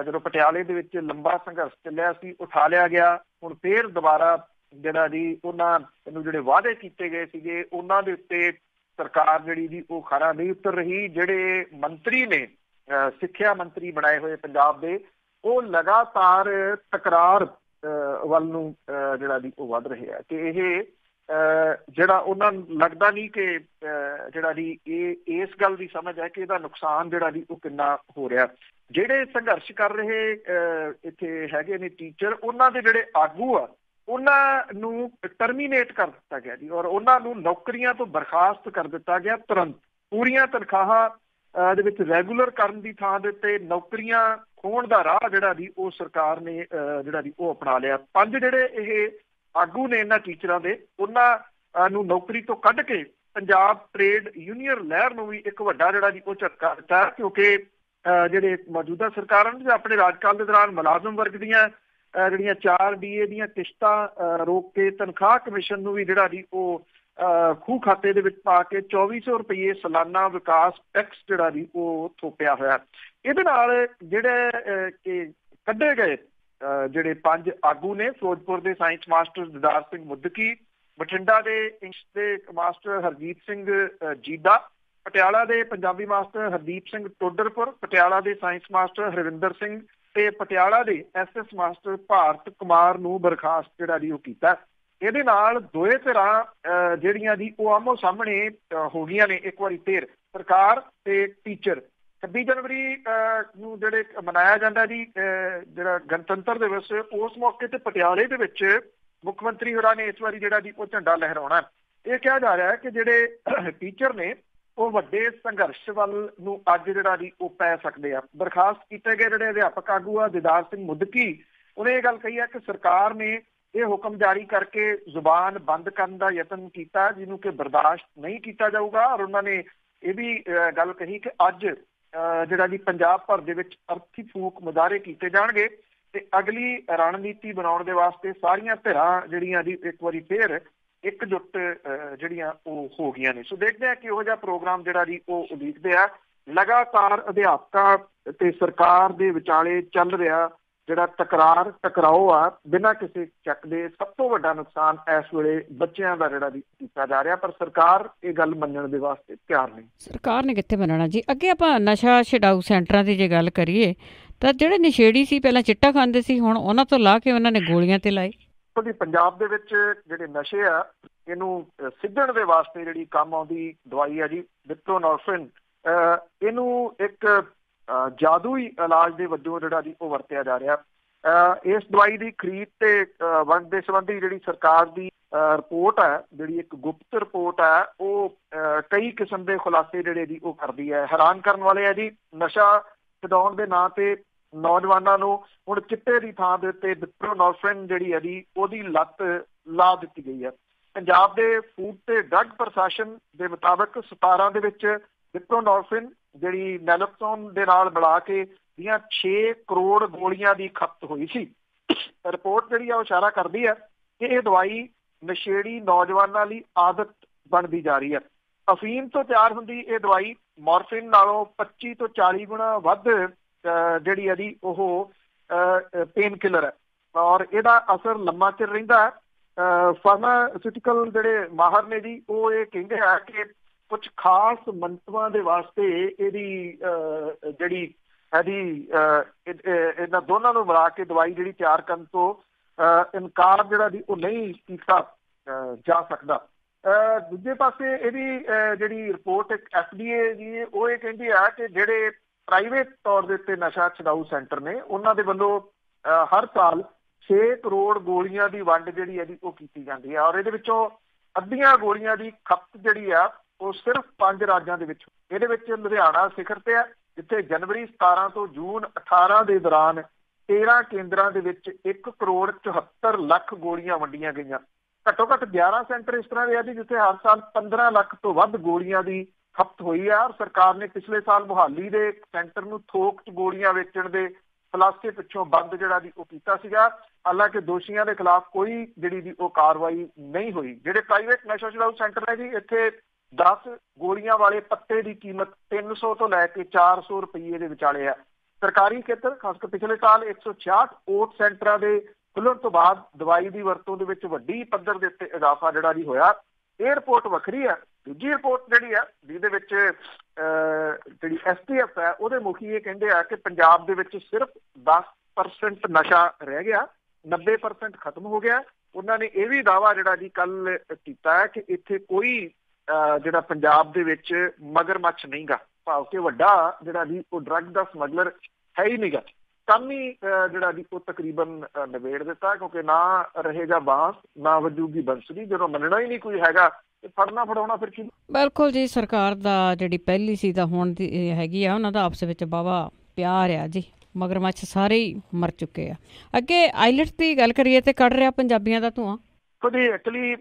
ਜਦੋਂ ਪਟਿਆਲੇ ਦੇ ਵਿੱਚ ਲੰਬਾ ਸੰਘਰਸ਼ ਚੱਲਿਆ ਸੀ ਉਠਾ ਲਿਆ ਗਿਆ। ਹੁਣ ਫੇਰ ਦੁਬਾਰਾ ਜਿਹੜਾ ਜੀ ਉਹਨਾਂ ਨੂੰ ਜਿਹੜੇ ਵਾਅਦੇ ਕੀਤੇ ਗਏ ਸੀਗੇ ਉਹਨਾਂ ਦੇ ਉੱਤੇ ਸਰਕਾਰ ਜਿਹੜੀ ਜੀ ਉਹ ਖਰਾ ਨਹੀਂ ਉਤਰ ਰਹੀ। ਜਿਹੜੇ ਮੰਤਰੀ ਨੇ ਸਿੱਖਿਆ ਮੰਤਰੀ ਬਣਾਏ ਹੋਏ ਪੰਜਾਬ ਦੇ, ਉਹ ਲਗਾਤਾਰ ਤਕਰਾਰ ਵੱਲ ਨੂੰ ਜਿਹੜਾ ਜੀ ਉਹ ਵੱਧ ਰਹੇ ਆ ਕਿ ਇਹ ਜਿਹੜਾ ਉਹਨਾਂ ਨੂੰ ਲੱਗਦਾ ਨਹੀਂ ਕਿ ਜਿਹੜਾ ਜੀ ਇਹ ਇਸ ਗੱਲ ਦੀ ਸਮਝ ਹੈ ਕਿ ਇਹਦਾ ਨੁਕਸਾਨ ਜਿਹੜਾ ਜੀ ਉਹ ਕਿੰਨਾ ਹੋ ਰਿਹਾ। ਜਿਹੜੇ ਸੰਘਰਸ਼ ਕਰ ਰਹੇ ਇੱਥੇ ਹੈਗੇ ਨੇ ਟੀਚਰ, ਉਹਨਾਂ ਦੇ ਜਿਹੜੇ ਆਗੂ ਆ ਉਹਨਾਂ ਨੂੰ ਟਰਮੀਨੇਟ ਕਰ ਦਿੱਤਾ ਗਿਆ ਜੀ, ਔਰ ਉਹਨਾਂ ਨੂੰ ਨੌਕਰੀਆਂ ਤੋਂ ਬਰਖਾਸਤ ਕਰ ਦਿੱਤਾ ਗਿਆ ਤੁਰੰਤ। ਪੂਰੀਆਂ ਤਨਖਾਹਾਂ ਦੇ ਵਿੱਚ ਰੈਗੂਲਰ ਕਰਨ ਦੀ ਥਾਂ ਦੇ ਉੱਤੇ ਨੌਕਰੀਆਂ ਖੋਹਣ ਦਾ ਰਾਹ ਜਿਹੜਾ ਜੀ ਉਹ ਸਰਕਾਰ ਨੇ ਜਿਹੜਾ ਜੀ ਉਹ ਅਪਣਾ ਲਿਆ। 5 ਜਿਹੜੇ ਇਹ ਆਗੂ ਨੇ ਇਹਨਾਂ ਟੀਚਰਾਂ ਦੇ, ਉਹਨਾਂ ਨੂੰ ਨੌਕਰੀ ਤੋਂ ਕੱਢ ਕੇ ਪੰਜਾਬ ਟ੍ਰੇਡ ਯੂਨੀਅਨ ਲਹਿਰ ਨੂੰ ਵੀ ਇੱਕ ਵੱਡਾ ਜਿਹੜਾ ਜੀ ਉਹ ਝਟਕਾ ਦਿੱਤਾ, ਕਿਉਂਕਿ ਜਿਹੜੇ ਮੌਜੂਦਾ ਸਰਕਾਰਾਂ ਨੇ ਆਪਣੇ ਰਾਜਕਾਲ ਦੇ ਦੌਰਾਨ ਮੁਲਾਜ਼ਮ ਵਰਗ ਦੀਆਂ ਜਿਹੜੀਆਂ 4 DA ਦੀਆਂ ਕਿਸ਼ਤਾਂ ਰੋਕ ਕੇ ਤਨਖਾਹ ਕਮਿਸ਼ਨ ਨੂੰ ਵੀ ਜਿਹੜਾ ਜੀ ਉਹ ਖੂਹ ਖਾਤੇ ਦੇ ਵਿੱਚ ਪਾ ਕੇ 2400 ਰੁਪਏ ਸਾਲਾਨਾ ਵਿਕਾਸ ਟੈਕਸ ਜਿਹੜਾ ਜੀ ਉਹ ਥੋਪਿਆ ਹੋਇਆ। ਇਹਦੇ ਨਾਲ ਜਿਹੜੇ ਕਿ ਕੱਢੇ ਗਏ ਜਿਹੜੇ 5 ਆਗੂ ਨੇ, ਫਿਰੋਜ਼ਪੁਰ ਦੇ ਸਾਇੰਸ ਮਾਸਟਰ ਦਿਦਾਰ ਸਿੰਘ ਮੁੱਦਕੀ, ਬਠਿੰਡਾ ਦੇ ਇੰਗਲਿਸ਼ ਦੇ ਮਾਸਟਰ ਹਰਜੀਤ ਸਿੰਘ ਜੀਦਾ, ਪਟਿਆਲਾ ਦੇ ਪੰਜਾਬੀ ਮਾਸਟਰ ਹਰਦੀਪ ਸਿੰਘ ਟੋਡਰਪੁਰ, ਪਟਿਆਲਾ ਦੇ ਸਾਇੰਸ ਮਾਸਟਰ ਹਰਵਿੰਦਰ ਸਿੰਘ ਤੇ ਪਟਿਆਲਾ ਦੇ SS ਮਾਸਟਰ ਭਾਰਤ ਕੁਮਾਰ ਨੂੰ ਬਰਖਾਸਤ ਜਿਹੜਾ ਜੀ ਉਹ ਕੀਤਾ। ਇਹਦੇ ਨਾਲ ਦੋਏ ਧਿਰਾਂ ਜਿਹੜੀਆਂ ਜੀ ਉਹ ਆਮੋ ਸਾਹਮਣੇ ਹੋ ਗਈਆਂ ਨੇ ਇੱਕ ਵਾਰੀ ਫੇਰ, ਸਰਕਾਰ ਤੇ ਟੀਚਰ। 26 ਜਨਵਰੀ ਨੂੰ ਜਿਹੜੇ ਮਨਾਇਆ ਜਾਂਦਾ ਜੀ ਜਿਹੜਾ ਗਣਤੰਤਰ ਦਿਵਸ, ਉਸ ਮੌਕੇ ਤੇ ਪਟਿਆਲੇ ਦੇ ਵਿੱਚ ਮੁੱਖ ਮੰਤਰੀ ਹੋਰਾਂ ਨੇ ਇਸ ਵਾਰੀ ਜਿਹੜਾ ਜੀ ਉਹ ਝੰਡਾ ਲਹਿਰਾਉਣਾ। ਇਹ ਕਿਹਾ ਜਾ ਰਿਹਾ ਹੈ ਕਿ ਜਿਹੜੇ ਟੀਚਰ ਨੇ ਉਹ ਵੱਡੇ ਸੰਘਰਸ਼ ਵੱਲ ਨੂੰ ਅੱਜ ਜਿਹੜਾ ਜੀ ਉਹ ਪੈ ਸਕਦੇ ਆ। ਬਰਖਾਸਤ ਕੀਤੇ ਗਏ ਜਿਹੜੇ ਅਧਿਆਪਕ ਆਗੂ ਆ ਦਿਦਾਰ ਸਿੰਘ ਮੁੱਦਕੀ, ਉਹਨੇ ਇਹ ਗੱਲ ਕਹੀ ਹੈ ਕਿ ਸਰਕਾਰ ਨੇ ਇਹ ਹੁਕਮ ਜਾਰੀ ਕਰਕੇ ਜ਼ੁਬਾਨ ਬੰਦ ਕਰਨ ਦਾ ਯਤਨ ਕੀਤਾ ਜਿਹਨੂੰ ਕਿ ਬਰਦਾਸ਼ਤ ਨਹੀਂ ਕੀਤਾ ਜਾਊਗਾ। ਔਰ ਉਹਨਾਂ ਨੇ ਇਹ ਵੀ ਗੱਲ ਕਹੀ ਕਿ ਅੱਜ ਜਿਹੜਾ ਜੀ ਪੰਜਾਬ ਭਰ ਦੇ ਵਿੱਚ ਅਰਥੀ ਫੂਕ ਮੁਜ਼ਾਹਰੇ ਕੀਤੇ ਜਾਣਗੇ ਤੇ ਅਗਲੀ ਰਣਨੀਤੀ ਬਣਾਉਣ ਦੇ ਵਾਸਤੇ ਸਾਰੀਆਂ ਧਿਰਾਂ ਜਿਹੜੀਆਂ ਜੀ ਇੱਕ ਵਾਰੀ ਫੇਰ ਇਕਜੁੱਟ ਜਿਹੜੀਆਂ ਉਹ ਹੋ ਗਈਆਂ ਨੇ। ਸੋ ਦੇਖਦੇ ਆ ਕਿ ਇਹੋ ਜਿਹਾ ਪ੍ਰੋਗਰਾਮ ਜਿਹੜਾ ਜੀ ਉਹ ਉਡੀਕਦੇ ਆ। ਲਗਾਤਾਰ ਅਧਿਆਪਕਾਂ ਤੇ ਸਰਕਾਰ ਦੇ ਵਿਚਾਲੇ ਚੱਲ ਰਿਹਾ ਜਿਹੜਾ ਟਕਰਾਓ ਆ ਬਿਨਾਂ ਕਿਸੇ ਚੱਕ ਦੇ, ਸਭ ਤੋਂ ਵੱਡਾ ਨੁਕਸਾਨ ਇਸ ਵੇਲੇ ਬੱਚਿਆਂ ਦਾ ਜਿਹੜਾ ਕੀਤਾ ਜਾ ਰਿਹਾ, ਪਰ ਸਰਕਾਰ ਇਹ ਗੱਲ ਮੰਨਣ ਦੇ ਵਾਸਤੇ ਤਿਆਰ ਨਹੀਂ। ਸਰਕਾਰ ਨੇ ਕਿੱਥੇ ਮੰਨਣਾ ਜੀ। ਅੱਗੇ ਆਪਾਂ ਨਸ਼ਾ ਛਡਾਊ ਸੈਂਟਰਾਂ ਦੀ ਜੇ ਗੱਲ ਕਰੀਏ ਤਾਂ ਜਿਹੜੇ ਨਸ਼ੇੜੀ ਸੀ ਪਹਿਲਾਂ ਚਿੱਟਾ ਖਾਂਦੇ ਸੀ, ਹੁਣ ਉਹਨਾਂ ਤੋਂ ਲਾ ਕੇ ਉਹਨਾਂ ਨੇ ਗੋਲੀਆਂ ਤੇ ਲਾਏ। ਪੰਜਾਬ ਦੇ ਵਿੱਚ ਜਿਹੜੇ ਨਸ਼ੇ ਆ ਇਹਨੂੰ ਸਿੱਧਣ ਦੇ ਵਾਸਤੇ ਜਿਹੜੀ ਕੰਮ ਆਉਂਦੀ ਦਵਾਈ ਆ ਜੀ ਡਿਪਰੋਨੋਰਫਿਨ, ਇਹਨੂੰ ਇੱਕ ਜਾਦੂਈ ਇਲਾਜ ਦੇ ਵਜੋਂ ਜਿਹੜਾ ਜੀ ਉਹ ਵਰਤਿਆ ਜਾ ਰਿਹਾ। ਇਸ ਦਵਾਈ ਦੀ ਖਰੀਦ ਤੇ ਵੰਡ ਦੇ ਸੰਬੰਧੀ ਜਿਹੜੀ ਸਰਕਾਰ ਦੀ ਰਿਪੋਰਟ ਹੈ, ਜਿਹੜੀ ਇੱਕ ਗੁਪਤ ਰਿਪੋਰਟ ਹੈ, ਉਹ ਕਈ ਕਿਸਮ ਦੇ ਖੁਲਾਸੇ ਜਿਹੜੇ ਜੀ ਉਹ ਕਰਦੀ ਹੈ। ਹੈਰਾਨ ਕਰਨ ਵਾਲੇ ਆ ਜੀ। ਨਸ਼ਾ ਛਡਾਉਣ ਦੇ ਨਾਂ ਤੇ ਨੌਜਵਾਨਾਂ ਨੂੰ ਹੁਣ ਚਿੱਟੇ ਦੀ ਥਾਂ ਦੇ ਉੱਤੇ ਡਿਪਰੋਨੋਰਫਿਨ ਜਿਹੜੀ ਹੈ ਜੀ ਉਹਦੀ ਲੱਤ ਲਾ ਦਿੱਤੀ ਗਈ ਹੈ। ਪੰਜਾਬ ਦੇ ਫੂਡ ਤੇ ਡਰੱਗ ਪ੍ਰਸ਼ਾਸਨ ਦੇ ਮੁਤਾਬਕ 17 ਦੇ ਵਿੱਚ ਡਿਪਰੋਨੋਰਫਿਨ ਜਿਹੜੀ ਨੈਲੋਕਸੋਨ ਦੇ ਨਾਲ ਮਿਲਾ ਕੇ ਦੀਆਂ 6 ਕਰੋੜ ਗੋਲੀਆਂ ਦੀ ਖਪਤ ਹੋਈ ਸੀ। ਰਿਪੋਰਟ ਜਿਹੜੀ ਆ ਉਹ ਇਸ਼ਾਰਾ ਕਰਦੀ ਹੈ ਕਿ ਇਹ ਦਵਾਈ ਨਸ਼ੇੜੀ ਨੌਜਵਾਨਾਂ ਲਈ ਆਦਤ ਬਣਦੀ ਜਾ ਰਹੀ ਹੈ। ਅਫੀਮ ਤੋਂ ਤਿਆਰ ਹੁੰਦੀ ਇਹ ਦਵਾਈ ਮੋਰਫਿਨ ਨਾਲੋਂ 25 ਤੋਂ 40 ਗੁਣਾ ਵੱਧ ਜਿਹੜੀ ਹੈ ਜੀ ਉਹ ਪੇਨ ਕਿਲਰ ਹੈ ਔਰ ਇਹਦਾ ਅਸਰ ਲੰਮਾ ਚਿਰ ਰਹਿੰਦਾ ਹੈ। ਫਾਰਮਾਸਿਊਟੀਕਲ ਜਿਹੜੇ ਮਾਹਰ ਨੇ ਜੀ ਉਹ ਇਹ ਕਹਿੰਦੇ ਆ ਕਿ ਕੁਝ ਖਾਸ ਮੰਤਵਾਂ ਦੇ ਵਾਸਤੇ ਇਹਦੀ ਜਿਹੜੀ ਇਹਨਾਂ ਦੋਨਾਂ ਨੂੰ ਮਿਲਾ ਕੇ ਦਵਾਈ ਜਿਹੜੀ ਤਿਆਰ ਕਰਨ ਤੋਂ ਇਨਕਾਰ ਜਿਹੜਾ ਜੀ ਉਹ ਨਹੀਂ ਕੀਤਾ ਜਾ ਸਕਦਾ। ਦੂਜੇ ਪਾਸੇ ਇਹਦੀ ਜਿਹੜੀ ਰਿਪੋਰਟ ਇੱਕ FDA ਦੀ ਉਹ ਇਹ ਕਹਿੰਦੀ ਆ ਕਿ ਜਿਹੜੇ ਪ੍ਰਾਈਵੇਟ ਤੌਰ ਦੇ ਉੱਤੇ ਨਸ਼ਾ ਛਡਾਊ ਸੈਂਟਰ ਨੇ ਉਹਨਾਂ ਦੇ ਵੱਲੋਂ ਹਰ ਸਾਲ 6 ਕਰੋੜ ਗੋਲੀਆਂ ਦੀ ਵੰਡ ਜਿਹੜੀ ਹੈ ਜੀ ਉਹ ਕੀਤੀ ਜਾਂਦੀ ਹੈ ਔਰ ਇਹਦੇ ਵਿੱਚੋਂ ਅੱਧੀਆਂ ਗੋਲੀਆਂ ਦੀ ਖਪਤ ਜਿਹੜੀ ਆ ਉਹ ਸਿਰਫ 5 ਰਾਜਾਂ ਦੇ ਵਿੱਚ। ਇਹਦੇ ਵਿੱਚ ਲੁਧਿਆਣਾ ਸਿਖਰ ਤੇ ਹੈ ਜਿੱਥੇ ਜਨਵਰੀ 17 ਤੋਂ ਜੂਨ 18 ਦੇ ਦੌਰਾਨ 13 ਕੇਂਦਰਾਂ ਦੇ ਵਿੱਚ 1 ਕਰੋੜ 74 ਲੱਖ ਗੋਲੀਆਂ ਵੰਡੀਆਂ ਗਈਆਂ। ਘੱਟੋ ਘੱਟ 11 ਸੈਂਟਰ ਇਸ ਤਰ੍ਹਾਂ ਦੇ ਆ ਜੀ ਜਿੱਥੇ ਹਰ ਸਾਲ 15 ਲੱਖ ਤੋਂ ਵੱਧ ਗੋਲੀਆਂ ਦੀ ਖਪਤ ਹੋਈ ਹੈ। ਔਰ ਸਰਕਾਰ ਨੇ ਪਿਛਲੇ ਸਾਲ ਮੁਹਾਲੀ ਦੇ ਸੈਂਟਰ ਨੂੰ ਥੋਕ 'ਚ ਗੋਲੀਆਂ ਵੇਚਣ ਦੇ ਖੁਲਾਸੇ ਪਿੱਛੋਂ ਬੰਦ ਜਿਹੜਾ ਜੀ ਉਹ ਕੀਤਾ ਸੀਗਾ। ਹਾਲਾਂਕਿ ਦੋਸ਼ੀਆਂ ਦੇ ਖਿਲਾਫ ਕੋਈ ਜਿਹੜੀ ਦੀ ਉਹ ਕਾਰਵਾਈ ਨਹੀਂ ਹੋਈ। ਜਿਹੜੇ ਪ੍ਰਾਈਵੇਟ ਨਸ਼ਾ ਛਡਾਊ ਸੈਂਟਰ ਹੈ ਜੀ ਇੱਥੇ 10 ਗੋਲੀਆਂ ਵਾਲੇ ਪੱਤੇ ਦੀ ਕੀਮਤ 300 ਤੋਂ ਲੈ ਕੇ 400 ਰੁਪਏ ਦੇ ਵਿਚਾਲੇ ਹੈ। ਸਰਕਾਰੀ ਖੇਤਰ ਖਾਸ ਕਰ ਪਿਛਲੇ ਸਾਲ 166 ਓਟ ਸੈਂਟਰਾਂ ਦੇ ਖੁੱਲ੍ਹਣ ਤੋਂ ਬਾਅਦ ਦਵਾਈ ਦੀ ਵਰਤੋਂ ਦੇ ਵਿੱਚ ਵੱਡੀ ਪੱਧਰ ਦੇ ਉੱਤੇ ਇਜ਼ਾਫਾ ਜਿਹੜਾ ਜੀ ਹੋਇਆ। ਇਹ ਰਿਪੋਰਟ ਵੱਖਰੀ ਹੈ। ਦੂਜੀ ਰਿਪੋਰਟ ਜਿਹੜੀ ਹੈ ਜਿਹਦੇ ਵਿੱਚ ਜਿਹੜੀ STF ਹੈ ਉਹਦੇ ਮੁਖੀ ਇਹ ਕਹਿੰਦੇ ਆ ਕਿ ਪੰਜਾਬ ਦੇ ਵਿੱਚ ਸਿਰਫ 10% ਨਸ਼ਾ ਰਹਿ ਗਿਆ, 90% ਖਤਮ ਹੋ ਗਿਆ। ਉਹਨਾਂ ਨੇ ਇਹ ਵੀ ਦਾਅਵਾ ਜਿਹੜਾ ਜੀ ਕੱਲ ਕੀਤਾ ਹੈ ਕਿ ਇੱਥੇ ਕੋਈ ਜਿਹੜਾ ਪੰਜਾਬ ਦੇ ਵਿੱਚ ਮਗਰਮੱਛ ਨਹੀਂ ਗਾ, ਭਾਵ ਕਿ ਵੱਡਾ ਜਿਹੜਾ ਜੀ ਉਹ ਡਰੱਗ ਦਾ ਸਮਗਲਰ ਹੈ ਹੀ ਨਹੀਂ ਗਾ। ਕੰਮ ਹੀ ਜਿਹੜਾ ਜੀ ਉਹ ਤਕਰੀਬਨ ਨਿਬੇੜ ਦਿੱਤਾ ਕਿਉਂਕਿ ਨਾ ਰਹੇਗਾ ਬਾਂਸ ਨਾ ਵੱਜੂਗੀ ਬੰਸਰੀ। ਜਦੋਂ ਮੰਨਣਾ ਹੀ ਨਹੀਂ ਕੋਈ ਹੈਗਾ ਤੇ ਫੜਨਾ ਫੜਾਉਣਾ ਫਿਰ ਕੀ। ਬਿਲਕੁਲ ਜੀ। ਸਰਕਾਰ ਦਾ ਜਿਹੜੀ ਪਹਿਲੀ ਸੀ ਤਾਂ ਹੁਣ ਦੀ ਹੈਗੀ ਆ ਉਹਨਾਂ ਦਾ ਆਪਸ ਵਿੱਚ ਵਾਹਵਾ ਪਿਆਰ ਆ ਜੀ। ਮਗਰਮੱਛ ਸਾਰੇ ਹੀ ਮਰ ਚੁੱਕੇ ਆ। ਅੱਗੇ ਆਈਲੈਟਸ ਦੀ ਗੱਲ ਕਰੀਏ ਤੇ ਕੱਢ ਰਿਹਾ ਪੰਜਾਬੀਆਂ ਦਾ ਧੂੰਆਂ। ਉਹਦੀ ਐਕਚੁਅਲੀ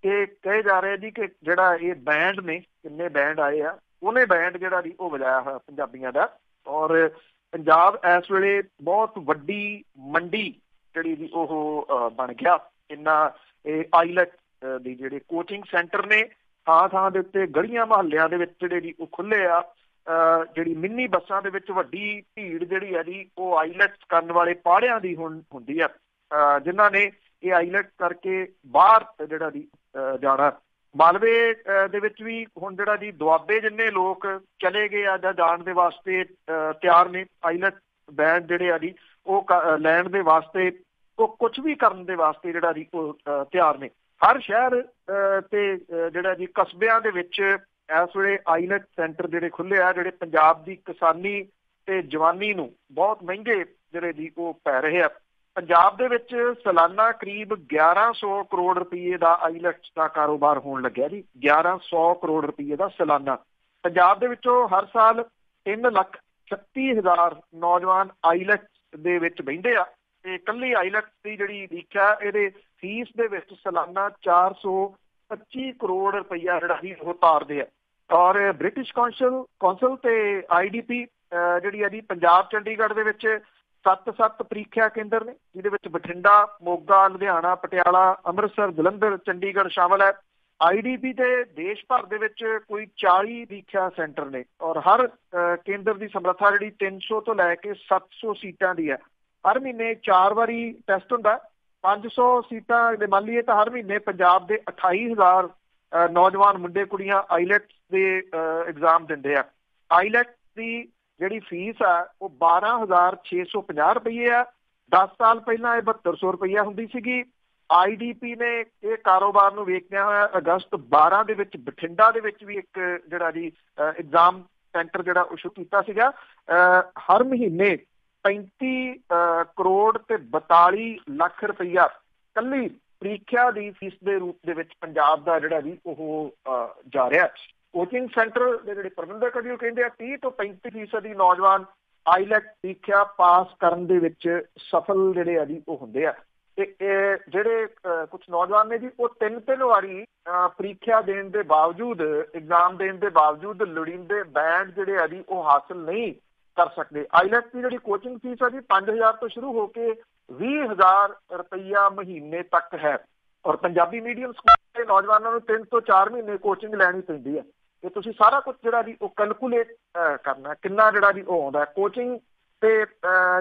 ਇਹ ਕਹੇ ਜਾ ਰਿਹਾ ਜੀ ਕਿ ਜਿਹੜਾ ਇਹ ਬੈਂਡ ਨੇ, ਕਿੰਨੇ ਬੈਂਡ ਆਏ ਆ, ਉਹਨੇ ਬੈਂਡ ਜਿਹੜਾ ਜੀ ਉਹ ਵਜਾਇਆ ਹੋਇਆ ਪੰਜਾਬੀਆਂ ਦਾ। ਔਰ ਪੰਜਾਬ ਇਸ ਵੇਲੇ ਬਹੁਤ ਵੱਡੀ ਮੰਡੀ ਜਿਹੜੀ ਜੀ ਉਹ ਬਣ ਗਿਆ। ਇਹਨਾਂ ਇਹ ਆਈਲੈਟ ਦੀ ਜਿਹੜੇ ਕੋਚਿੰਗ ਸੈਂਟਰ ਨੇ ਥਾਂ ਥਾਂ ਦੇ ਉੱਤੇ, ਗਲੀਆਂ ਮੁਹੱਲਿਆਂ ਦੇ ਵਿੱਚ ਜਿਹੜੇ ਜੀ ਉਹ ਖੁੱਲ੍ਹੇ ਆ। ਜਿਹੜੀ ਮਿੰਨੀ ਬੱਸਾਂ ਦੇ ਵਿੱਚ ਵੱਡੀ ਭੀੜ ਜਿਹੜੀ ਹੈ ਜੀ ਉਹ ਆਈਲੈਟਸ ਕਰਨ ਵਾਲੇ ਪਾੜਿਆਂ ਦੀ ਹੁਣ ਹੁੰਦੀ ਆ, ਜਿਨ੍ਹਾਂ ਨੇ ਇਹ ਆਈਲੈਟਸ ਕਰਕੇ ਬਾਹਰ ਜਿਹੜਾ ਜੀ ਜਾਣਾ। ਮਾਲਵੇ ਦੇ ਵਿੱਚ ਵੀ ਹੁਣ ਜਿਹੜਾ ਜੀ ਦੁਆਬੇ ਜਿੰਨੇ ਲੋਕ ਚਲੇ ਗਏ ਆ ਜਾਂ ਜਾਣ ਦੇ ਵਾਸਤੇ ਤਿਆਰ ਨੇ, ਆਈਲੈਟ ਬੈਂਡ ਜਿਹੜੇ ਆ ਜੀ ਉਹ ਲੈਣ ਦੇ ਵਾਸਤੇ, ਉਹ ਕੁਛ ਵੀ ਕਰਨ ਦੇ ਵਾਸਤੇ ਜਿਹੜਾ ਜੀ ਉਹ ਤਿਆਰ ਨੇ। ਹਰ ਸ਼ਹਿਰ ਤੇ ਜਿਹੜਾ ਜੀ ਕਸਬਿਆਂ ਦੇ ਵਿੱਚ ਇਸ ਵੇਲੇ ਆਈਲੈਟ ਸੈਂਟਰ ਜਿਹੜੇ ਖੁੱਲ੍ਹੇ ਆ, ਜਿਹੜੇ ਪੰਜਾਬ ਦੀ ਕਿਸਾਨੀ ਤੇ ਜਵਾਨੀ ਨੂੰ ਬਹੁਤ ਮਹਿੰਗੇ ਜਿਹੜੇ ਜੀ ਉਹ ਪੈ ਰਹੇ ਆ। ਪੰਜਾਬ ਦੇ ਵਿੱਚ ਸਾਲਾਨਾ ਕਰੀਬ 1100 ਕਰੋੜ ਰੁਪਈਏ ਦਾ ਆਈਲੈਟਸ ਦਾ ਕਾਰੋਬਾਰ ਹੋਣ ਲੱਗਿਆ ਜੀ। 1100 ਕਰੋੜ ਰੁਪਈਏ ਦਾ ਸਾਲਾਨਾ। ਪੰਜਾਬ ਦੇ ਵਿੱਚੋਂ ਹਰ ਸਾਲ 3,36,000 ਨੌਜਵਾਨ ਆਈਲੈਟਸ ਦੇ ਵਿੱਚ ਬਹਿੰਦੇ ਆ ਤੇ ਇਕੱਲੀ ਆਈਲੈਟਸ ਦੀ ਜਿਹੜੀ ਰੀਖਿਆ ਇਹਦੇ ਫੀਸ ਦੇ ਵਿੱਚ ਸਾਲਾਨਾ 425 ਕਰੋੜ ਰੁਪਈਆ ਜਿਹੜਾ ਜੀ ਉਹ ਤਾਰਦੇ ਆ। ਔਰ ਬ੍ਰਿਟਿਸ਼ ਕੌਂਸਲ ਤੇ IDP ਜਿਹੜੀ ਹੈ ਜੀ ਪੰਜਾਬ ਚੰਡੀਗੜ੍ਹ ਦੇ ਵਿੱਚ 7 ਪ੍ਰੀਖਿਆ ਕੇਂਦਰ ਨੇ, ਜਿਹਦੇ ਵਿੱਚ ਬਠਿੰਡਾ, ਮੋਗਾ, ਲੁਧਿਆਣਾ, ਪਟਿਆਲਾ, ਅੰਮ੍ਰਿਤਸਰ, ਜਲੰਧਰ, ਚੰਡੀਗੜ੍ਹ ਸ਼ਾਮਲ ਹੈ। IDP ਦੇ ਦੇਸ਼ ਭਰ ਦੇ ਵਿੱਚ ਕੋਈ 40 ਪ੍ਰੀਖਿਆ ਸੈਂਟਰ ਨੇ ਔਰ ਹਰ ਕੇਂਦਰ ਦੀ ਸਮਰੱਥਾ ਜਿਹੜੀ 300 ਤੋਂ ਲੈ ਕੇ 700 ਸੀਟਾਂ ਦੀ ਹੈ। ਹਰ ਮਹੀਨੇ 4 ਵਾਰੀ ਟੈਸਟ ਹੁੰਦਾ। 500 ਸੀਟਾਂ ਦੇ ਮੰਨ ਲਈਏ ਤਾਂ ਹਰ ਮਹੀਨੇ ਪੰਜਾਬ ਦੇ 28,000 ਨੌਜਵਾਨ ਮੁੰਡੇ ਕੁੜੀਆਂ ਆਈਲੈਟਸ ਦੇ ਐਗਜ਼ਾਮ ਦਿੰਦੇ ਆ। ਆਈਲੈਟਸ ਦੀ ਜਿਹੜੀ ਫੀਸ ਆ ਉਹ 12,650 ਰੁਪਈਏ ਆ। 10 ਸਾਲ ਪਹਿਲਾਂ ਇਹ 7200 ਰੁਪਈਆ ਹੁੰਦੀ ਸੀਗੀ। IDP ਨੇ ਇਹ ਕਾਰੋਬਾਰ ਨੂੰ ਵੇਖਦਿਆਂ ਹੋਇਆ ਅਗਸਤ 12 ਦੇ ਵਿੱਚ ਬਠਿੰਡਾ ਦੇ ਵਿੱਚ ਵੀ ਇੱਕ ਜਿਹੜਾ ਜੀ ਐਗਜ਼ਾਮ ਸੈਂਟਰ ਜਿਹੜਾ ਉਹ ਸ਼ੁਰੂ ਕੀਤਾ ਸੀਗਾ। ਹਰ ਮਹੀਨੇ 35 ਕਰੋੜ ਤੇ 42 ਲੱਖ ਰੁਪਈਆ ਇਕੱਲੀ ਪ੍ਰੀਖਿਆ ਦੀ ਫੀਸ ਦੇ ਰੂਪ ਦੇ ਵਿੱਚ ਪੰਜਾਬ ਦਾ ਜਿਹੜਾ ਜੀ ਉਹ ਜਾ ਰਿਹਾ। ਕੋਚਿੰਗ ਸੈਂਟਰ ਦੇ ਜਿਹੜੇ ਪ੍ਰਬੰਧਕ ਜੀ ਉਹ ਕਹਿੰਦੇ ਆ 30 ਤੋਂ 35% ਨੌਜਵਾਨ ਆਈਲੈਟ ਪ੍ਰੀਖਿਆ ਪਾਸ ਕਰਨ ਦੇ ਵਿੱਚ ਸਫਲ ਜਿਹੜੇ ਆ ਜੀ ਉਹ ਹੁੰਦੇ ਆ। ਤੇ ਜਿਹੜੇ ਕੁਝ ਨੌਜਵਾਨ ਨੇ ਜੀ ਉਹ ਤਿੰਨ ਵਾਰੀ ਪ੍ਰੀਖਿਆ ਦੇਣ ਦੇ ਬਾਵਜੂਦ, ਐਗਜ਼ਾਮ ਦੇਣ ਦੇ ਬਾਵਜੂਦ ਲੋੜੀਂਦੇ ਬੈਂਡ ਜਿਹੜੇ ਆ ਜੀ ਉਹ ਹਾਸਲ ਨਹੀਂ ਕਰ ਸਕਦੇ। ਆਈਲੈਟ ਦੀ ਜਿਹੜੀ ਕੋਚਿੰਗ ਫੀਸ ਆ ਜੀ 5,000 ਤੋਂ ਸ਼ੁਰੂ ਹੋ ਕੇ 20,000 ਰੁਪਈਆ ਮਹੀਨੇ ਤੱਕ ਹੈ। ਔਰ ਪੰਜਾਬੀ ਮੀਡੀਅਮ ਸਕੂਲ ਦੇ ਨੌਜਵਾਨਾਂ ਨੂੰ 3 ਤੋਂ 4 ਮਹੀਨੇ ਕੋਚਿੰਗ ਲੈਣੀ ਪੈਂਦੀ ਹੈ। ਤੇ ਤੁਸੀਂ ਸਾਰਾ ਕੁਝ ਜਿਹੜਾ ਜੀ ਉਹ ਕੈਲਕੂਲੇਟ ਕਰਨਾ, ਕਿੰਨਾ ਜਿਹੜਾ ਜੀ ਉਹ ਆਉਂਦਾ। ਕੋਚਿੰਗ ਤੇ